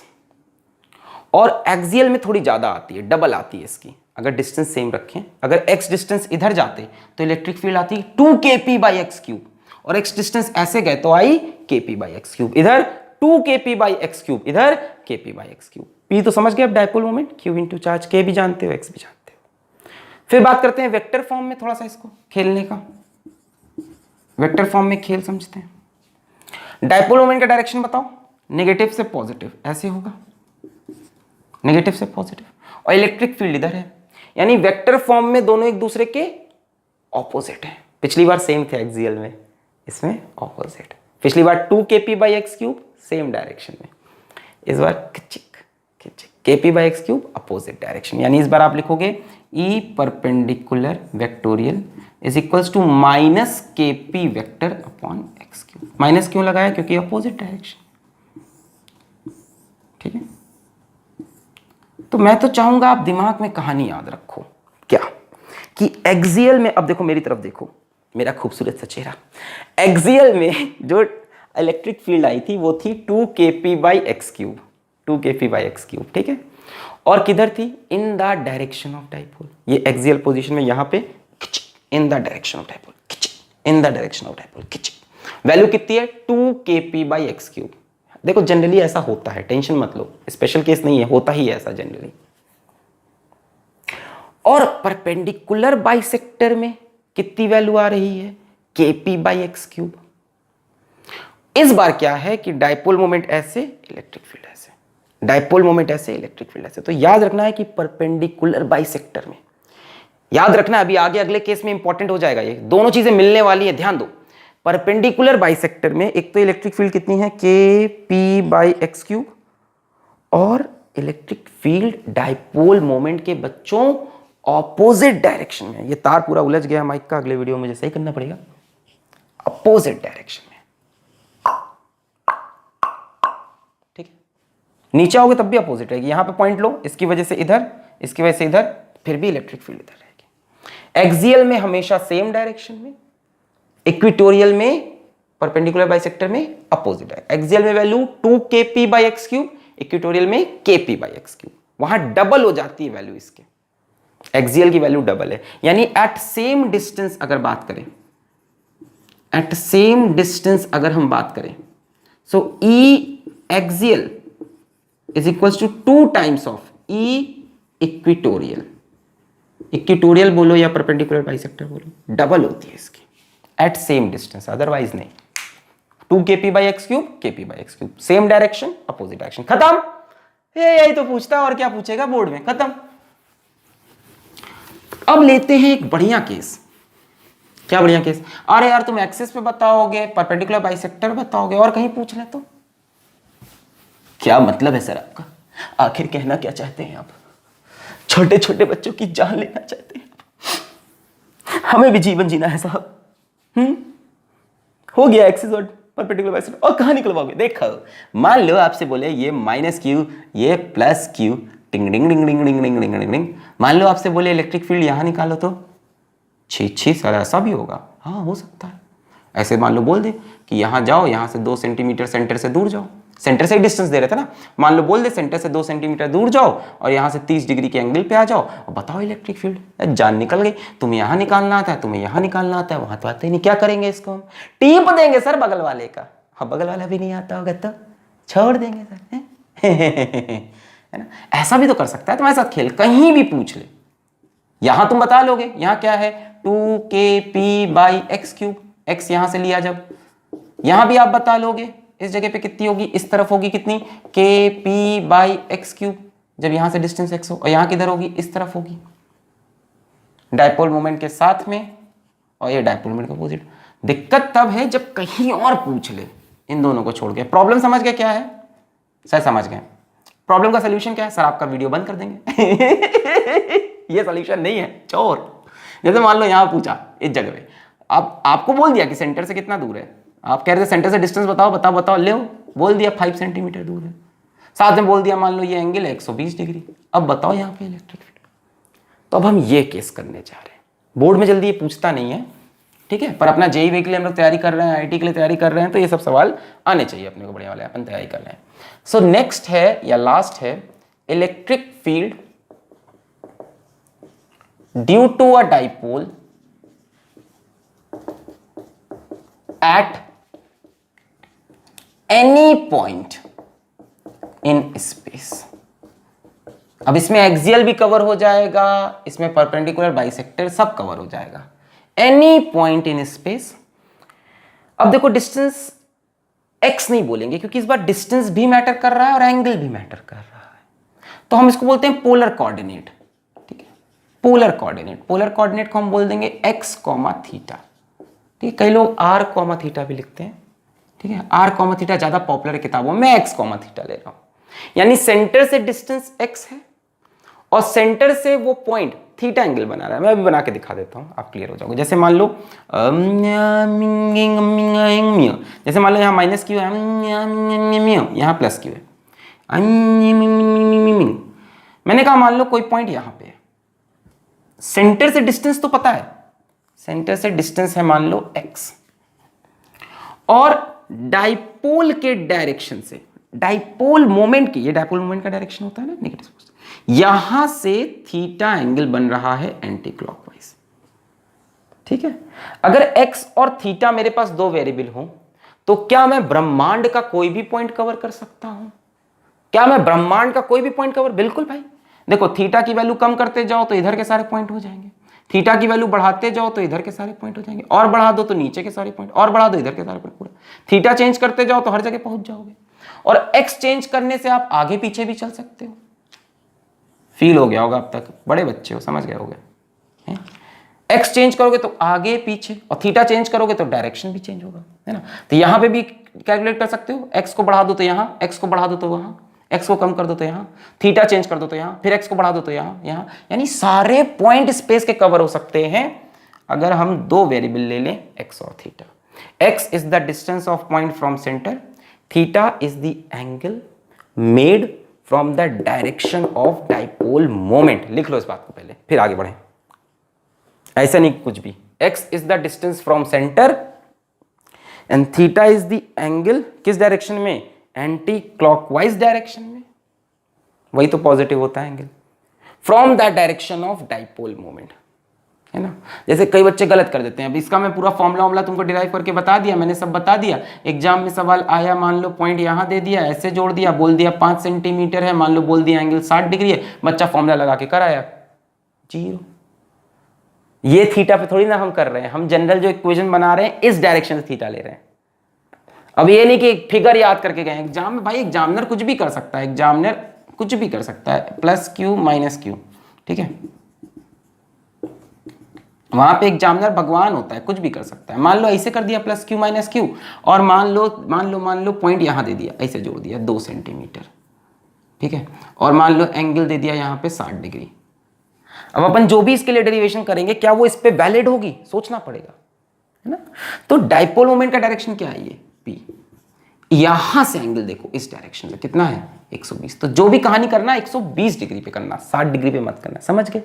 और एक्सियल में थोड़ी ज्यादा आती है, डबल आती है इसकी। अगर डिस्टेंस सेम रखें, अगर x डिस्टेंस इधर जाते तो इलेक्ट्रिक फील्ड आती 2 kp बाई एक्स क्यूब, और x डिस्टेंस ऐसे गए तो आई kp बाई एक्स क्यूब, इधर 2 kp बाई एक्स क्यूब, इधर kp by x cube. p तो समझ गए अब dipole moment, q into charge, k भी जानते हो, x भी जानते हो। फिर बात करते हैं वेक्टर फॉर्म में, थोड़ा सा इसको खेलने का, वेक्टर फॉर्म में खेल समझते हैं। डाइपोल मोमेंट का डायरेक्शन बताओ, नेगेटिव से पॉजिटिव, ऐसे होगा, नेगेटिव से पॉजिटिव, और इलेक्ट्रिक फील्ड इधर है, यानी वेक्टर फॉर्म में दोनों एक दूसरे के ऑपोजिट है। पिछली बार सेम थे एक्सियल में, इसमें ऑपोजिट। पिछली बार 2kp/x³ सेम डायरेक्शन में, इस बार खिचिक खिचिक kp/x³ अपोजिट डायरेक्शन। यानी इस बार आप लिखोगे E perpendicular vectorial is equals to -kp vector upon x³। Minus क्यों लगाया? क्योंकि अपोजिट डायरेक्शन। ठीक है, तो मैं तो चाहूंगा आप दिमाग में कहानी याद रखो, क्या कि एक्सियल में, अब देखो मेरी तरफ देखो, मेरा खूबसूरत सा चेहरा। एक्सियल में जो इलेक्ट्रिक फील्ड आई थी वो थी 2kp/x³, 2kp/x³। ठीक है, और किधर थी? इन द डायरेक्शन ऑफ डाइपोल। ये एक्सियल पोजीशन में यहां पे इन the direction of dipole, in the direction of dipole. Value कितनी है? 2kp/x³। देखो जनरली ऐसा होता है, टेंशन मत लो, स्पेशल केस नहीं है, होता ही है ऐसा जनरली। और परपेंडिकुलर बाइसेक्टर में कितनी वैल्यू आ रही है? kp/x³। इस बार क्या है कि डाइपोल मोमेंट ऐसे, इलेक्ट्रिक फील्ड ऐसे, डाइपोल मोमेंट ऐसे, इलेक्ट्रिक फील्ड ऐसे। तो याद रखना है कि परपेंडिकुलर बाइसेक्टर में, याद रखना अभी आगे अगले केस में इंपॉर्टेंट हो जाएगा, ये दोनों चीजें मिलने वाली है, ध्यान दो। परपेंडिकुलर बाइसेक्टर में एक तो इलेक्ट्रिक फील्ड कितनी है? kp/x³, और इलेक्ट्रिक फील्ड डाइपोल मोमेंट के बच्चों ऑपोजिट डायरेक्शन में। ये तार पूरा उलझ गया माइक का, अगले वीडियो में मुझे सही करना पड़ेगा। अपोजिट डायरेक्शन में, ठीक है, नीचे आओगे तब भी अपोजिट रहेगी। यहां पे पॉइंट लो, इसकी वजह से इधर, इसकी वजह से इधर, फिर भी इलेक्ट्रिक फील्ड इधर रहेगी। एक्सियल में हमेशा सेम डायरेक्शन में, इक्वेटोरियल में, परपेंडिकुलर बाइसेक्टर में अपोजिट है। एक्सियल में वैल्यू 2kp/x³, इक्वेटोरियल में kp/x³। वहां डबल हो जाती है वैल्यू इसके, एक्सियल की वैल्यू डबल है। यानी एट सेम डिस्टेंस अगर बात करें, एट सेम डिस्टेंस अगर हम बात करें, so E axial is equals to 2 times of E equatorial. Equatorial बोलो या परपेंडिकुलर बाइसेक्टर बोलो, डबल होती है इसकी एट सेम डिस्टेंस, अदरवाइज नहीं। 2kp/x³, kp/x³, same direction, opposite direction, खत्म। यही तो पूछता है, और क्या पूछेगा बोर्ड में, खत्म। अब लेते हैं एक बढ़िया केस। क्या बढ़िया केस? अरे यार तुम एक्सिस पे बताओगे, परपेंडिकुलर बाइसेक्टर बताओगे, और कहीं पूछ ले तो क्या मतलब है सर आपका? आखिर कहना क्या चाहते हैं आप? छोटे छोटे बच्चों की जान लेना चाहते हैं? हमें भी जीवन जीना है साहब। हो गया एक्सिस और परपेंडिकुलर बाइसेक्टर, और कहां निकलवाओगे? देखो मान लो आपसे बोले ये -q, ये +q, टिंग डिंग डिंग डिंग डिंग डिंग डिंग डिंग। मान लो आपसे बोले इलेक्ट्रिक फील्ड यहां निकालो, तो छी सर ऐसा भी होगा? हाँ हो सकता है। ऐसे मान लो बोल दे कि यहां जाओ, यहां से 2 सेंटीमीटर सेंटर से दूर जाओ, सेंटर से डिस्टेंस दे रहे थे ना, मान लो बोल दे सेंटर से 2 सेंटीमीटर दूर जाओ और यहां से 30 डिग्री के एंगल पे आ जाओ और बताओ इलेक्ट्रिक फील्ड। जान निकल गई। तुम्हें यहां निकालना आता है, तुम्हें यहां निकालना आता है, वहां तो आते ही नहीं। क्या करेंगे इसको? हम टीप देंगे सर बगल वाले का। हाँ बगल वाला भी नहीं आता होगा तो छोड़ देंगे सर, है ना? ऐसा भी तो कर सकता है तुम्हारे साथ खेल, कहीं भी पूछ ले। यहां तुम बता लोगे, यहां क्या है 2kp/x³, x यहां से लिया, जब यहां भी आप बता लोगे इस जगह पे कितनी होगी, इस तरफ होगी कितनी, kp/x³, जब यहां से डिस्टेंस x हो, और यहां किधर होगी, इस तरफ होगी, डाइपोल मोमेंट के साथ में, और ये डाइपोल मोमेंट का अपोजिट। दिक्कत तब है जब कहीं और पूछ ले, इन दोनों को छोड़ के। प्रॉब्लम समझ गए क्या है? सर समझ गए। प्रॉब्लम का सोल्यूशन क्या है? सर आपका वीडियो बंद कर देंगे। ये सोल्यूशन नहीं है चोर। जैसे मान लो यहां पूछा इस जगह पे, अब आपको बोल दिया कि सेंटर से कितना दूर है, आप कह रहे थे सेंटर से डिस्टेंस बताओ बताओ बताओ, ले बोल दिया 5 सेंटीमीटर दूर है, साथ में बोल दिया मान लो ये एंगल है 120 डिग्री। अब बताओ यहाँ पे इलेक्ट्रिक फील्ड। तो अब हम ये केस करने जा रहे हैं। बोर्ड में जल्दी ये पूछता नहीं है, ठीक है, पर अपना जेईई के लिए हम लोग तैयारी कर रहे हैं, आईटी के लिए तैयारी कर रहे हैं, तो ये सब सवाल आने चाहिए अपने को, बढ़िया वाले अपन तैयारी कर रहे हैं। सो नेक्स्ट है या लास्ट है, electric field due to a dipole at any point in space. अब इसमें एक्सियल भी कवर हो जाएगा, इसमें परपेंडिकुलर बाइसेक्टर सब कवर हो जाएगा। Any point in space. अब देखो डिस्टेंस x नहीं बोलेंगे क्योंकि इस बार डिस्टेंस भी मैटर कर रहा है और एंगल भी मैटर कर रहा है, तो हम इसको बोलते हैं पोलर कोऑर्डिनेट। ठीक है, पोलर कोऑर्डिनेट को हम बोल देंगे x, थीटा। ठीक है, कई लोग r, थीटा भी लिखते हैं। ठीक है, r, थीटा ज्यादा पॉपुलर है किताबों में, x, थीटा ले रहा हूं। यानी सेंटर से डिस्टेंस x है और सेंटर से वो पॉइंट थीटा एंगल बना रहा है। मैं अभी बना के दिखा देता हूं, आप क्लियर हो जाओगे। जैसे मान लो जैसे मान लो यहाँ माइनस क्यू है, यहाँ प्लस क्यू है। मैंने कहा मान लो कोई पॉइंट यहां पे है, सेंटर से डिस्टेंस तो पता है, सेंटर से डिस्टेंस है मान लो x, और डाइपोल के डायरेक्शन से, डाइपोल मोमेंट की, ये डाइपोल मोमेंट का डायरेक्शन होता है ना, नेगेटिव, यहां से थीटा एंगल बन रहा है एंटी क्लॉकवाइज। ठीक है, अगर x और थीटा मेरे पास दो वेरिएबल हो तो क्या मैं ब्रह्मांड का कोई भी पॉइंट कवर कर सकता हूं? क्या मैं ब्रह्मांड का कोई भी पॉइंट कवर? बिल्कुल भाई। देखो, थीटा की वैल्यू कम करते जाओ तो इधर के सारे पॉइंट हो जाएंगे, थीटा की वैल्यू बढ़ाते जाओ तो इधर के सारे पॉइंट हो जाएंगे, और बढ़ा दो तो नीचे के सारे पॉइंट, और बढ़ा दो इधर के सारे पॉइंट, पूरा थीटा चेंज करते जाओ तो हर जगह पहुंच जाओगे। और एक्स चेंज करने से आप आगे पीछे भी चल सकते हो। फील हो गया होगा अब तक, बड़े बच्चे हो, समझ गए होगे। एक्स चेंज करोगे तो आगे पीछे, और थीटा चेंज करोगे तो डायरेक्शन भी चेंज होगा, है ना। तो यहां पे भी कैलकुलेट कर सकते हो, एक्स को बढ़ा दो तो यहां, एक्स को बढ़ा दो तो वहां, एक्स को कम कर दो तो यहां, थीटा चेंज कर दो तो यहां, फिर एक्स को बढ़ा दो तो यहां। यानी सारे पॉइंट स्पेस के कवर हो सकते हैं अगर हम दो वेरिएबल ले लें, एक्स और theta. X is the distance of point from centre, theta is the angle made from the direction of dipole moment. लिख लो इस बात को पहले, फिर आगे बढ़ें। ऐसा नहीं कुछ भी, x is the distance from centre and theta is the angle, किस डायरेक्शन में? एंटी क्लॉकवाइज डायरेक्शन में। वही तो पॉजिटिव होता है angle, from the direction of dipole moment, है ना। जैसे कई बच्चे गलत कर देते हैं। अब इसका मैं पूरा फॉर्मूला तुमको डिराइव करके बता दिया, मैंने सब बता दिया। एग्जाम में सवाल आया, मान लो पॉइंट यहां दे दिया, ऐसे जोड़ दिया, बोल दिया 5 सेंटीमीटर है, मान लो बोल दिया एंगल 60 डिग्री है, बच्चा फॉर्मूला लगा के कराया 0। ये थीटा पे थोड़ी ना हम कर रहे हैं, हम जनरल जो इक्वेशन बना रहे हैं इस डायरेक्शन से थीटा ले रहे हैं। अब ये नहीं कि एक फिगर याद करके गए एग्जाम में। भाई एग्जामिनर कुछ भी कर सकता है, एग्जामिनर कुछ भी कर सकता है, प्लस क्यू माइनस क्यू, ठीक है। वहां पे एग्जामिनर भगवान होता है, कुछ भी कर सकता है। मान लो ऐसे कर दिया प्लस क्यू माइनस क्यू, और मान लो पॉइंट यहां दे दिया, ऐसे जोड़ दिया 2 सेंटीमीटर, ठीक है, और मान लो एंगल दे दिया यहां पे 60 डिग्री। अब अपन जो भी इसके लिए डेरिवेशन करेंगे, क्या वो इस पे वैलिड होगी? सोचना पड़ेगा, है ना। तो डाइपोल मोमेंट का डायरेक्शन क्या है? ये P। यहां से एंगल देखो इस डायरेक्शन में कितना है? 120। तो जो भी कहानी करना 120 डिग्री पे करना, 60 डिग्री पे मत करना। समझ गए?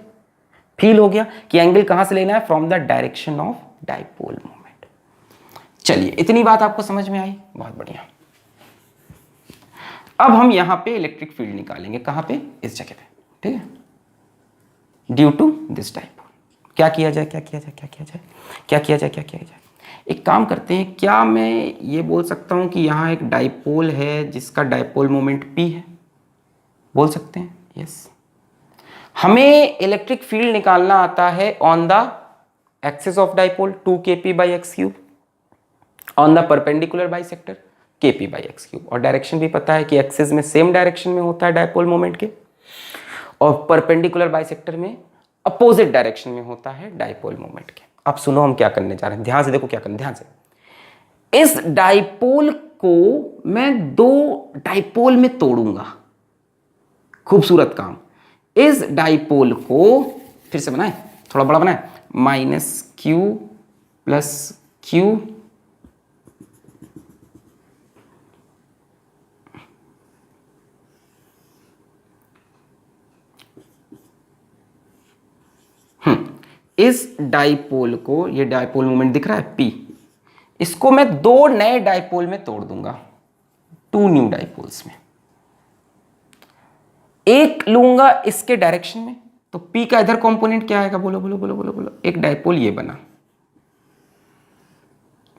फील हो गया कि एंगल कहां से लेना है? From the direction of dipole moment. चलिए, इतनी बात आपको समझ में आई? बहुत बढ़िया। अब हम यहां पे इलेक्ट्रिक फील्ड निकालेंगे, कहां पे? इस जगह पे, ठीक है। ड्यू टू दिस डाइपोल क्या किया जाए? एक काम करते हैं, क्या मैं ये बोल सकता हूं कि यहां एक डाइपोल है जिसका डाइपोल मोमेंट P है? बोल सकते हैं, यस। हमें इलेक्ट्रिक फील्ड निकालना आता है on the axis of dipole 2kp/x3, on the perpendicular bisector kp/x3, और डायरेक्शन भी पता है कि एक्सिस में सेम डायरेक्शन में होता है डाइपोल मोमेंट के, और परपेंडिकुलर बाइसेक्टर में अपोजिट डायरेक्शन में होता है डाइपोल मोमेंट के। अब सुनो हम क्या करने जा रहे हैं, ध्यान से देखो क्या करना, ध्यान से। इस डाइपोल को मैं 2 डाइपोल में तोड़ूंगा। खूबसूरत काम। इस डाइपोल को फिर से बनाए, थोड़ा बड़ा बनाए, -q + q इस डाइपोल को, ये डाइपोल मोमेंट दिख रहा है P, इसको मैं 2 नए डाइपोल में तोड़ दूंगा, 2 न्यू डाइपोल्स में। एक लूंगा इसके डायरेक्शन में, तो P का इधर कंपोनेंट क्या आएगा? बोलो बोलो बोलो बोलो बोलो। एक डाइपोल ये बना,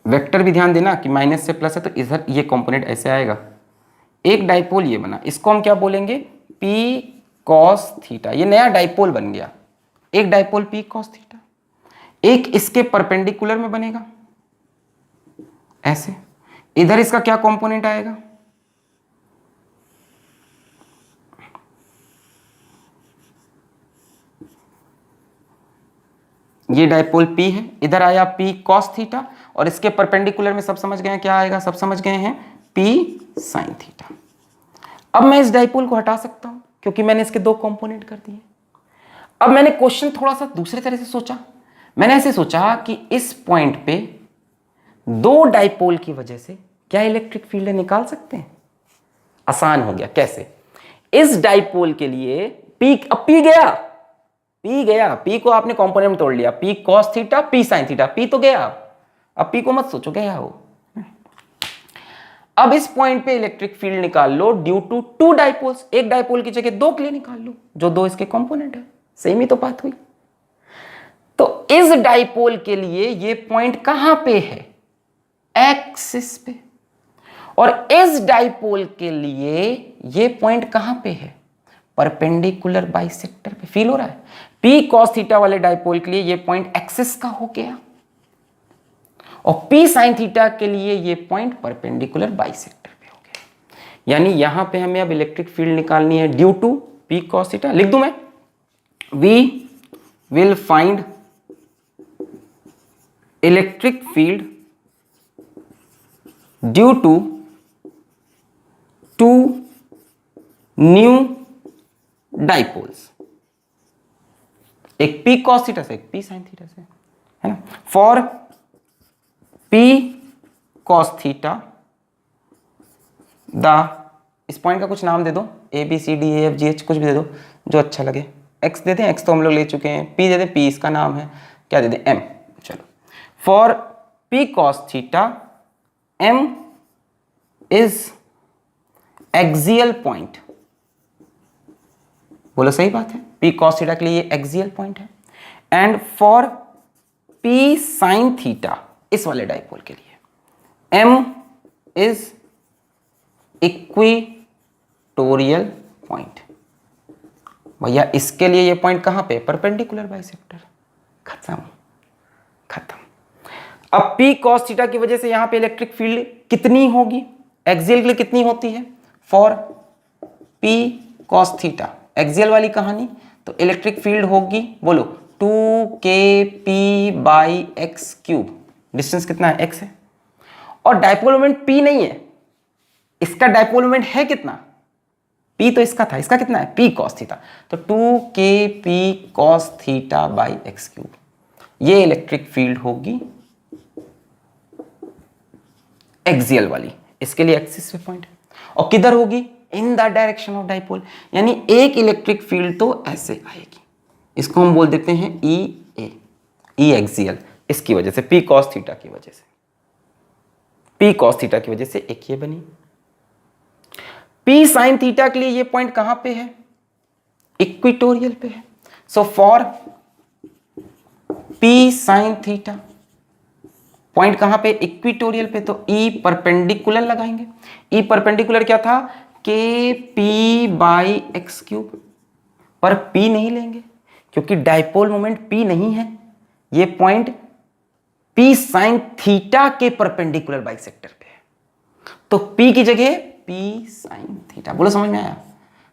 वेक्टर भी ध्यान देना कि माइनस से प्लस है तो इधर ये कंपोनेंट ऐसे आएगा। एक डाइपोल ये बना, इसको हम क्या बोलेंगे? P cos theta. ये नया डाइपोल बन गया, एक डाइपोल P cos थीटा। एक इसके परपेंडिकुलर में बनेगा ऐसे, इधर इसका क्या कंपोनेंट आएगा? ये डाइपोल P है, इधर आया P cos थीटा, और इसके परपेंडिकुलर में सब समझ गए हैं क्या आएगा, सब समझ गए हैं P sin थीटा। अब मैं इस डाइपोल को हटा सकता हूं क्योंकि मैंने इसके दो कंपोनेंट कर दिए। अब मैंने क्वेश्चन थोड़ा सा दूसरे तरह से सोचा। मैंने ऐसे सोचा कि इस पॉइंट पे दो डाइपोल की वजह से क्या इलेक्ट्रिक फील्ड निकाल सकते हैं। आसान हो गया। कैसे? इस डाइपोल के लिए P, अब P गया, P को आपने कंपोनेंट में तोड़ लिया, P cos theta, P sin theta, P तो गया। अब P को मत सोचो गया हो। अब इस पॉइंट पे इलेक्ट्रिक फील्ड निकाल लो ड्यू टू टू डाइपोल्स। एक डाइपोल की जगह दो के लिए निकाल लो, जो दो इसके कंपोनेंट है। सेम ही तो बात हुई। तो इस डाइपोल के लिए ये पॉइंट कहां पे है, एक्सिस पे, और इस डाइपोल के लिए ये पॉइंट कहां पे है, परपेंडिकुलर बाइसेक्टर पे। फील हो रहा है? P cos थीटा वाले डाइपोल के लिए ये पॉइंट एक्सिस का हो गया, और P sin थीटा के लिए ये पॉइंट परपेंडिकुलर बाइसेक्टर पे हो गया। यानी यहां पे हमें अब इलेक्ट्रिक फील्ड निकालनी है due to P cos theta. लिख दूं मैं, we will find electric field due to two new dipoles, एक P cos थीटा से, एक P sin थीटा से, है ना। फॉर P cos थीटा इस पॉइंट का कुछ नाम दे दो, A B C D E F G H, कुछ भी दे दो जो अच्छा लगे। X दे दें, X तो हम लोग ले चुके हैं। P दे दें, P इसका नाम है, क्या दे दें, M। चलो, for P cos theta M is axial point. बोलो सही बात है, P cos थीटा के लिए ये एक्सियल पॉइंट है। And for P sin theta, इस वाले डाइपोल के लिए M इज इक्वेटोरियल पॉइंट। भैया इसके लिए ये पॉइंट कहां पे, परपेंडिकुलर बाइसेक्टर। खत्म। अब P cos थीटा की वजह से यहां पे इलेक्ट्रिक फील्ड कितनी होगी, एक्सियल के लिए कितनी होती है, for P cos theta, axial वाली कहानी, तो इलेक्ट्रिक फील्ड होगी, बोलो 2kp by x cube. Distance कितना है, x है, और डाइपोल मोमेंट P नहीं है, इसका डाइपोल मोमेंट है कितना, P तो इसका था, इसका कितना है, P cos थीटा, तो 2kp cos theta by x cube. ये इलेक्ट्रिक फील्ड होगी एक्सियल वाली, इसके लिए एक्सिस पे पॉइंट है, और किधर होगी, इन द डायरेक्शन ऑफ डाइपोल। यानी एक इलेक्ट्रिक फील्ड तो ऐसे आएगी, इसको हम बोल देते हैं ई एक्सियल, इसकी वजह से P cos थीटा की वजह से, P cos थीटा की वजह से एक ये बनी। P sin थीटा के लिए ये पॉइंट कहां पे है, इक्वेटोरियल पे है। So for P sin theta point कहां पे, इक्वेटोरियल पे, तो E परपेंडिकुलर लगाएंगे। E परपेंडिकुलर क्या था, kp बाई एक्स क्यूब, पर P नहीं लेंगे क्योंकि डाइपोल मोमेंट P नहीं है, ये पॉइंट P sin थीटा के परपेंडिकुलर बाइसेक्टर पे है, तो P की जगह P sin थीटा। बोलो समझ में आया?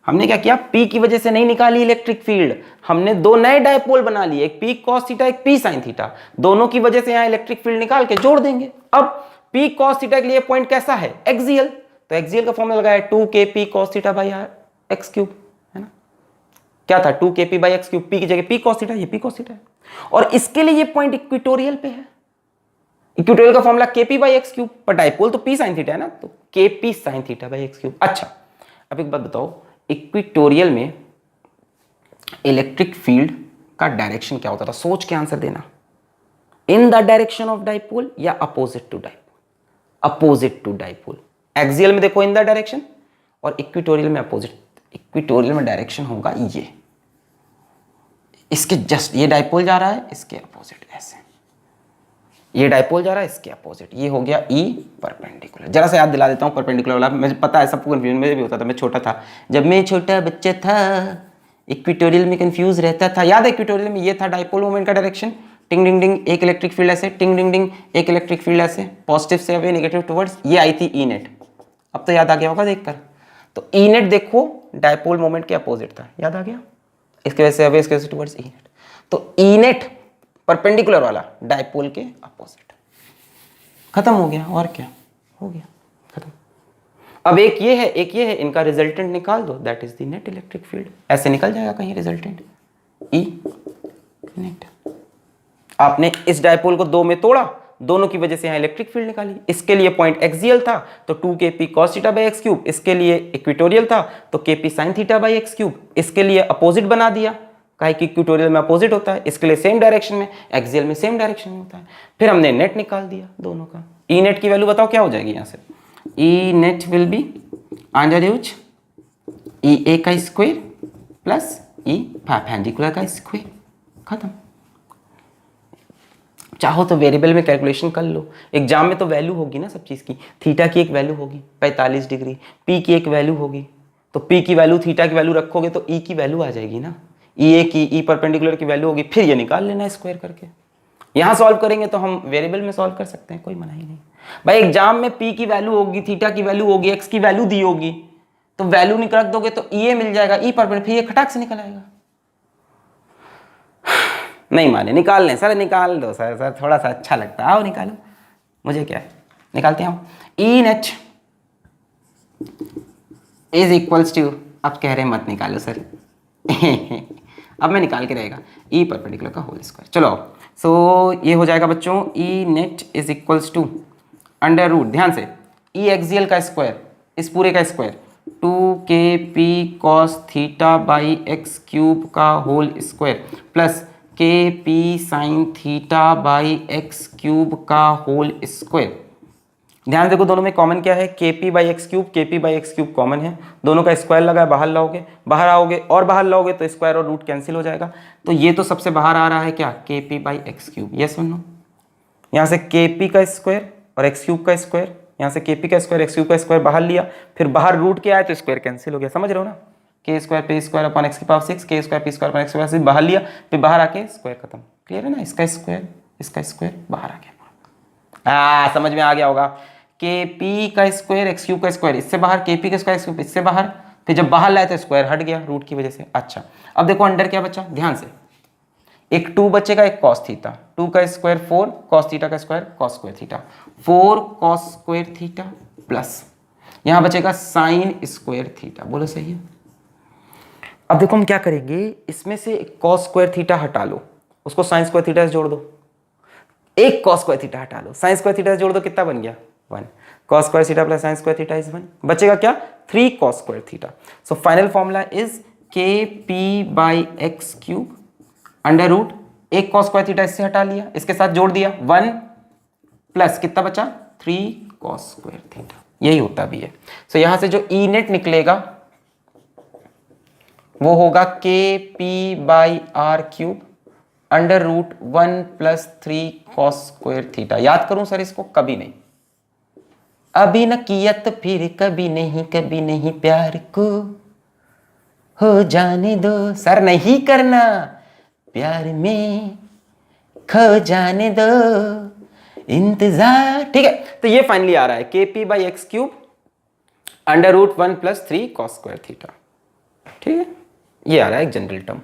हमने क्या किया, P की वजह से नहीं निकाली इलेक्ट्रिक फील्ड, हमने दो नए डाइपोल बना लिए, एक P cos थीटा, एक P sin थीटा, दोनों की वजह से यहां इलेक्ट्रिक फील्ड निकाल के जोड़ देंगे। अब P cos थीटा के लिए पॉइंट कैसा है, एक्सियल, तो एक्सियल का फॉर्मूला लगाया 2kp cos theta by x cube, है ना। क्या था, 2kp by x cube, P की जगह P cos थीटा, ये P cos थीटा है, और इसके लिए ये पॉइंट इक्वेटोरियल पे है। इक्वेटोरियल का formula kp by x cube, पर डाइपोल तो P sin थीटा है ना, तो kp sin theta by x cube. अच्छा, अब एक बात बताओ, इक्वेटोरियल में इलेक्ट्रिक फील्ड का डायरेक्शन क्या होता था, सोच के आंसर देना, in the direction of dipole या opposite to dipole, opposite to dipole. Axial में देखो इन द डायरेक्शन, और इक्वेटोरियल में अपोजिट। इक्वेटोरियल में डायरेक्शन होगा ये, इसके जस्ट, ये डाइपोल जा रहा है इसके अपोजिट, ऐसे ये डाइपोल जा रहा है इसके अपोजिट, ये हो गया E परपेंडिकुलर। जरा सा याद दिला देता हूँ परपेंडिकुलर वाला, मुझे पता है सबको कंफ्यूजन में भी होता था, मैं छोटा था, जब मैं छोटा बच्चा था इक्वेटोरियल में कंफ्यूज रहता था। याद है इक्वेटोरियल में ये था डाइपोल मोमेंट का डायरेक्शन, टिंग डिंग डिंग एक इलेक्ट्रिक फील्ड ऐसे, टिंग डिंग डिंग एक इलेक्ट्रिक फील्ड ऐसे, पॉजिटिव से अवे नेगेटिव टुवर्ड्स, ये आई थी E नेट। अब तो याद आ गया होगा देखकर, तो E नेट देखो डाइपोल मोमेंट के अपोजिट था, याद आ गया, इसके वजह से अवे, इसके वजह से टुवर्ड्स E नेट, तो E नेट परपेंडिकुलर वाला डायपोल के अपोजिट। खत्म हो गया, और क्या हो गया, खत्म। अब एक ये है, इनका रिजल्टेंट निकाल दो, that is the net electric field. ऐसे निकल जाएगा कहीं रिजल्टेंट, ई नेट। आपने इस डायपोल को दो में तोड़ा, दोनों की वजह से यहाँ इलेक्ट्रिक फील्ड निकाली। इसके लिए पॉइंट एक्सियल था तो 2kp cos theta by x cube, इसके लिए इक्वेटोरियल था तो kp sin theta by x cube. इसके लिए अपोजिट बना दिया, काहे कि इक्वेटोरियल में अपोजिट होता है, इसके लिए सेम डायरेक्शन में, एक्सियल में सेम डायरेक्शन में होता है। फिर हमने नेट निकाल दिया दोनों का। ई नेट की वैल्यू बताओ क्या हो जाएगी यहाँ से, E net will be under root E A का स्क्वायर प्लस ई परपेंडिकुलर का स्क्वायर। खत्म। चाहो तो वेरिएबल में कैलकुलेशन कर लो, एग्जाम में तो वैल्यू होगी ना सब चीज़ की। थीटा की एक वैल्यू होगी 45 डिग्री, पी की एक वैल्यू होगी, तो पी की वैल्यू थीटा की वैल्यू रखोगे तो ई की वैल्यू आ जाएगी ना, ई ए की, ई परपेंडिकुलर की वैल्यू होगी, फिर ये निकाल लेना स्क्वायर करके। यहाँ सॉल्व करेंगे तो हम वेरिएबल में सॉल्व कर सकते हैं, कोई मना ही नहीं भाई। एग्जाम में पी की वैल्यू होगी, थीटा की वैल्यू होगी, एक्स की वैल्यू दी होगी, तो वैल्यू निकाल दोगे तो ई ए मिल जाएगा, ई परपेंडिकुलर, फिर ये खटाक से निकल आएगा। नहीं माने, निकाल लें सर, निकाल दो सर, सर थोड़ा सा अच्छा लगता है, आओ निकालो, मुझे क्या है, निकालते हैं हम। ई नेट इज इक्वल्स टू, अब कह रहे हैं मत निकालो सर अब मैं निकाल के रहेगा, ई परपेंडिकुलर का होल स्क्वायर। चलो सो ये हो जाएगा बच्चों, E net is equals to under root, ध्यान से, ई एक्सियल का स्क्वायर, इस पूरे का square, 2kp cos theta by x cube का whole square plus kp sin theta by x cube का होल स्क्वायर। ध्यान देखो दोनों में कॉमन क्या है, kp by x cube, kp by x cube common है, दोनों का स्क्वायर लगा है, बाहर लाओगे, बाहर आओगे और बाहर लाओगे तो स्क्वायर और रूट कैंसिल हो जाएगा, तो ये तो सबसे बाहर आ रहा है क्या, kp बाई एक्स क्यूब। ये सुन लो, यहाँ से kp का स्क्वायर और एक्स क्यूब का स्क्वायर, यहाँ से kp का स्क्वायर एक्स क्यूब का स्क्वायर बाहर लिया, फिर बाहर रूट के आए तो स्क्वायर कैंसिल हो गया, समझ रहे हो ना, के स्क्वायर पे स्क्वायर अपॉन एक्स की पावर 6, के स्क्वायर पे स्क्वायर अपॉन एक्स की पावर 6 बाहर लिया, फिर बाहर आके स्क्वायर खत्म। क्लियर है ना, इसका स्क्वायर बाहर आ गया, समझ में आ गया होगा। के पी का स्क्वायर एक्स क्यूब का स्क्वायर इससे बाहर, के पी का स्क्वायर एक्स क्यूब इससे बाहर, फिर जब बाहर लाए तो स्क्वायर हट गया रूट की वजह से। अच्छा अब देखो अंडर क्या बचा, ध्यान से, एक 2 बचेगा, एक कॉस थीटा, 2 का स्क्वायर 4, कॉस थीटा का square cos square theta, 4 cos square theta plus यहाँ बचेगा साइन स्क्वायर थीटा। बोलो सही है। अब देखो हम क्या करेंगे, इसमें से कॉस स्क्वायर थीटा हटा लो, उसको साइन स्क्वायर थीटा से जोड़ दो, एक कॉस स्क्वायर थीटा हटा लो, साइन स्क्वायर थीटा से जोड़ दो, कितना बन गया 1, cos square theta plus sine square theta is 1, बचेगा क्या 3 cos square theta. So final formula is K P by x cube under root, एक कॉस स्क्वायर थीटा इससे हटा लिया, इसके साथ जोड़ दिया 1 प्लस कितना बचा 3 कॉस स्क्वायर थीटा, यही होता भी है। सो यहां से जो ई नेट निकलेगा वो होगा K P by R cube under root 1 plus 3 cos square theta. याद करूं सर इसको, कभी नहीं, अभी न किया तो फिर कभी नहीं प्यार को हो जाने दो, सर नहीं करना प्यार में खो जाने दो इंतजार, ठीक है। तो ये फाइनली आ रहा है K P by x cube under root 1 plus 3 cos square theta, ठीक है, ये आ रहा है एक general term,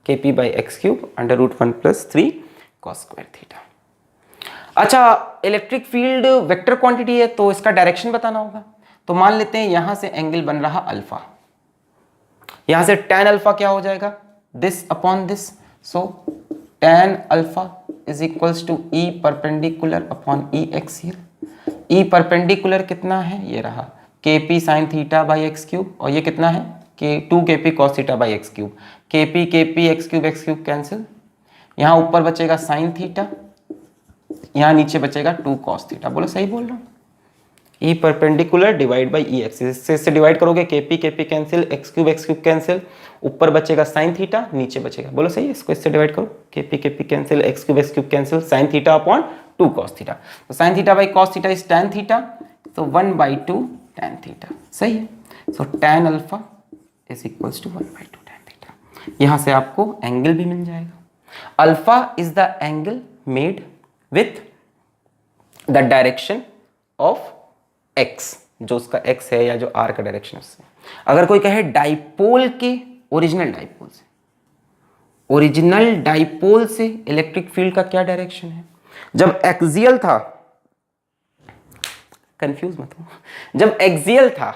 K P by x cube under root 1 plus 3 cos square theta. अच्छा इलेक्ट्रिक फील्ड वेक्टर क्वांटिटी है तो इसका डायरेक्शन बताना होगा, तो मान लेते हैं यहां से एंगल बन रहा अल्फा, यहां से tan अल्फा क्या हो जाएगा, this upon this, so tan alpha is equals to E perpendicular upon E axial. E perpendicular कितना है, ये रहा K P sine theta by x cube, और ये कितना है K 2kp cos theta by x cube, kp x cube cancel, यहाँ ऊपर बचेगा साइन थीटा, यहाँ नीचे बचेगा 2 cos थीटा। बोलो सही बोल रहा हूँ, E perpendicular divide by E axis, इससे डिवाइड करोगे kp cancel, X cube cancel, ऊपर बचेगा साइन थीटा, नीचे बचेगा, बोलो सही है, इसको इससे डिवाइड करो, kp cancel, X cube cancel, sine theta upon 2 cos theta, तो sine theta by cos theta is tan theta, तो 1/2 tan थीटा, सही है। So tan alpha is equals to 1/2 tan theta, यहां से आपको एंगल भी मिल जाएगा। Alpha is the angle made with the direction of X, जो उसका एक्स है या जो आर का डायरेक्शन है उससे। अगर कोई कहे डाइपोल के ओरिजिनल डाइपोल से, ओरिजिनल डाइपोल से इलेक्ट्रिक फील्ड का क्या डायरेक्शन है? जब एक्सियल था, कंफ्यूज मत हो, जब एक्सियल था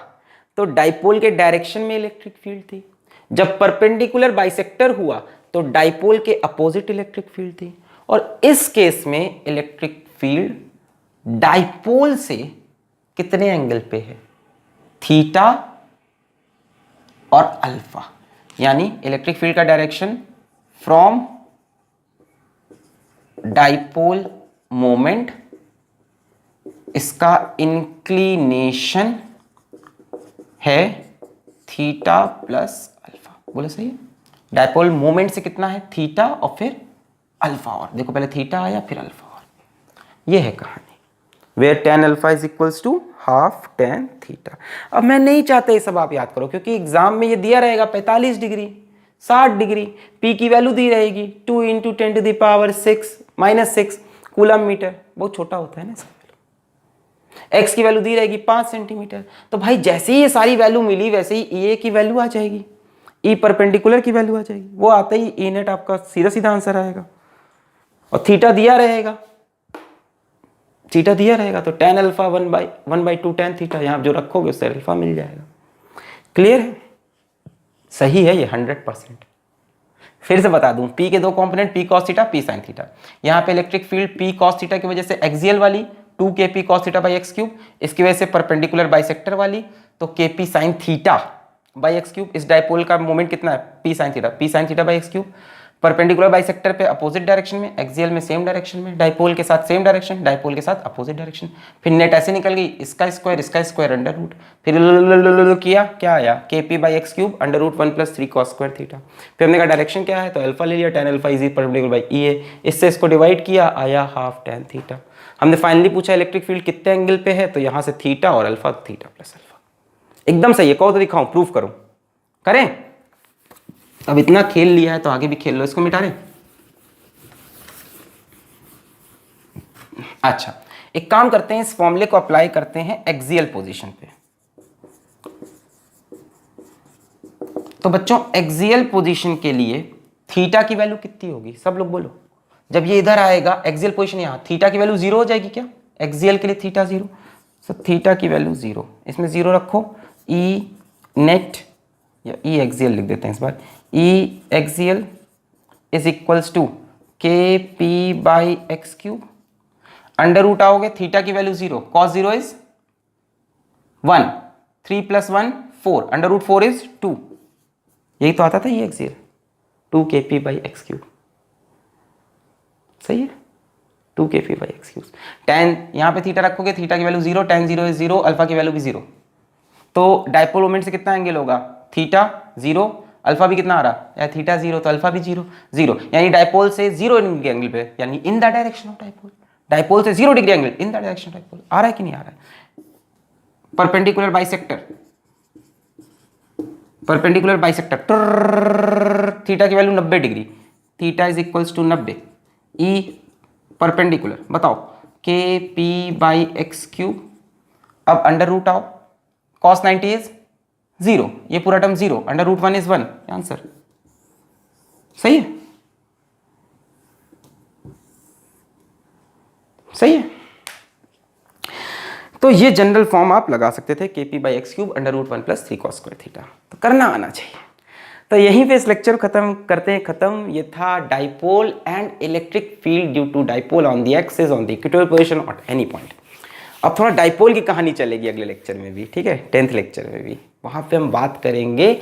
तो डाइपोल के डायरेक्शन में इलेक्ट्रिक फील्ड थी, जब परपेंडिकुलर बाइसेक्टर हुआ तो डाइपोल के अपोजिट इलेक्ट्रिक फील्ड थी, और इस केस में इलेक्ट्रिक फील्ड डाइपोल से कितने एंगल पे है? थीटा और अल्फा। यानी इलेक्ट्रिक फील्ड का डायरेक्शन फ्रॉम डाइपोल मोमेंट, इसका इंक्लिनेशन है थीटा प्लस अल्फा। बोले सही है? डाइपोल मोमेंट से कितना है? थीटा और फिर अल्फा। और देखो पहले थीटा आया फिर अल्फा। और ये है कहानी where tan alpha is equals to half tan theta. अब मैं नहीं चाहता ये सब आप याद करो, क्योंकि एग्जाम में ये दिया रहेगा 45 डिग्री, 60 डिग्री, पी की वैल्यू दी रहेगी 2 × 10⁻⁶ कूलम मीटर, बहुत छोटा होता है ना इसका। एक्स की वैल्यू दी रहेगी 5 सेंटीमीटर। तो भाई जैसे ही ये सारी वैल्यू मिली वैसे ही ई ए की वैल्यू आ जाएगी, ई परपेंडिकुलर की वैल्यू आ जाएगी। वो आते ही ई नेट आपका सीधा सीधा आंसर आएगा। और थीटा दिया रहेगा, थीटा दिया रहेगा तो tan अल्फा 1/2 tan थीटा, यहाँ जो रखोगे उससे अल्फा मिल जाएगा। क्लियर है? सही है ये 100%। फिर से बता दूं, P के दो component P cos theta, P sin theta. यहाँ पे electric field P cos theta की वजह से एक्सियल वाली 2 kp cos theta by x cube, इसकी वजह से परपेंडिकुलर बाइसेक्टर वाली तो kp sin theta by x cube. इस डाइपोल का मोमेंट कितना है? P sin theta by x cube. Perpendicular bisector पे अपोजिट डायरेक्शन में, एक्सियल में सेम डायरेक्शन में, डाइपोल के साथ सेम डायरेक्शन, डाइपोल के साथ अपोजिट डायरेक्शन। फिर नेट ऐसे निकल गई, इसका स्क्वायर अंडर रूट, फिर किया क्या आया? kp by x cube under root 1 + 3 cos square theta. फिर हमने कहा डायरेक्शन क्या है तो अल्फा ले लिया, tan alpha is perpendicular by E A, इससे इसको डिवाइड किया, आया हाफ tan थीटा। हमने फाइनली पूछा इलेक्ट्रिक फील्ड कितने एंगल पे है, तो यहाँ से थीटा और अल्फा, थीटा प्लस अल्फा। एकदम सही है। कहो तो दिखाऊं, प्रूफ करूं? करें? अब इतना खेल लिया है तो आगे भी खेल लो। इसको मिटा रहे? अच्छा, एक काम करते हैं, इस फॉर्मूले को अप्लाई करते हैं एक्सियल पोजीशन पे। तो बच्चों एक्सियल पोजीशन के लिए थीटा की वैल्यू कितनी होगी? सब लोग बोलो। जब ये इधर आएगा एक्सियल पोजीशन, यहां थीटा की वैल्यू 0 हो जाएगी क्या? एक्सियल के लिए थीटा 0, सो थीटा की वैल्यू 0, इसमें 0 रखो। ई नेट या ई एक्सियल लिख देते हैं इस बार, E axial is equals to K P by x cube, under root आओगे, थीटा की वैल्यू 0, cos 0 इज 1, 3 + 1 4, अंडर रूट 4 इज 2, यही तो आता था ये axial, 2 kp by x cube. सही है? 2 kp by x cube. tan यहाँ पे थीटा रखोगे, थीटा की वैल्यू 0, tan 0 इज 0, अल्फा की वैल्यू भी 0, तो डाइपोल मोमेंट से कितना एंगल होगा? थीटा 0, अल्फा भी कितना आ रहा है? थीटा 0, तो अल्फा भी 0, यानी डाइपोल से 0 डिग्री एंगल पे, यानी in the direction of dipole, dipole से 0 degree angle in the direction of dipole. आ रहा है कि नहीं आ रहा है? Perpendicular bisector, perpendicular bisector, theta की value 90 degree, theta is equals to 90, E perpendicular, बताओ K P by x cube. अब अंडर रूट आओ, cos 90 इज 0, ये पूरा टर्म 0, अंडर रूट 1 इज 1, आंसर सही है? सही है? तो ये जनरल फॉर्म आप लगा सकते थे, kp by x cube under root 1 + 3 cos square theta. तो करना आना चाहिए। तो यहीं पे इस लेक्चर खत्म करते हैं। खत्म। ये था dipole and electric field due to dipole on the axis on the equatorial position at any point. अब थोड़ा डाइपोल की कहानी चलेगी अगले लेक्चर में भी, ठीक है? 10th लेक्चर में भी। वहां पे हम बात करेंगे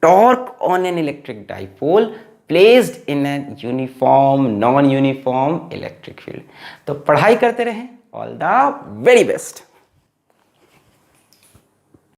torque on an electric dipole placed in an uniform non uniform electric field. तो पढ़ाई करते रहें। All the very best.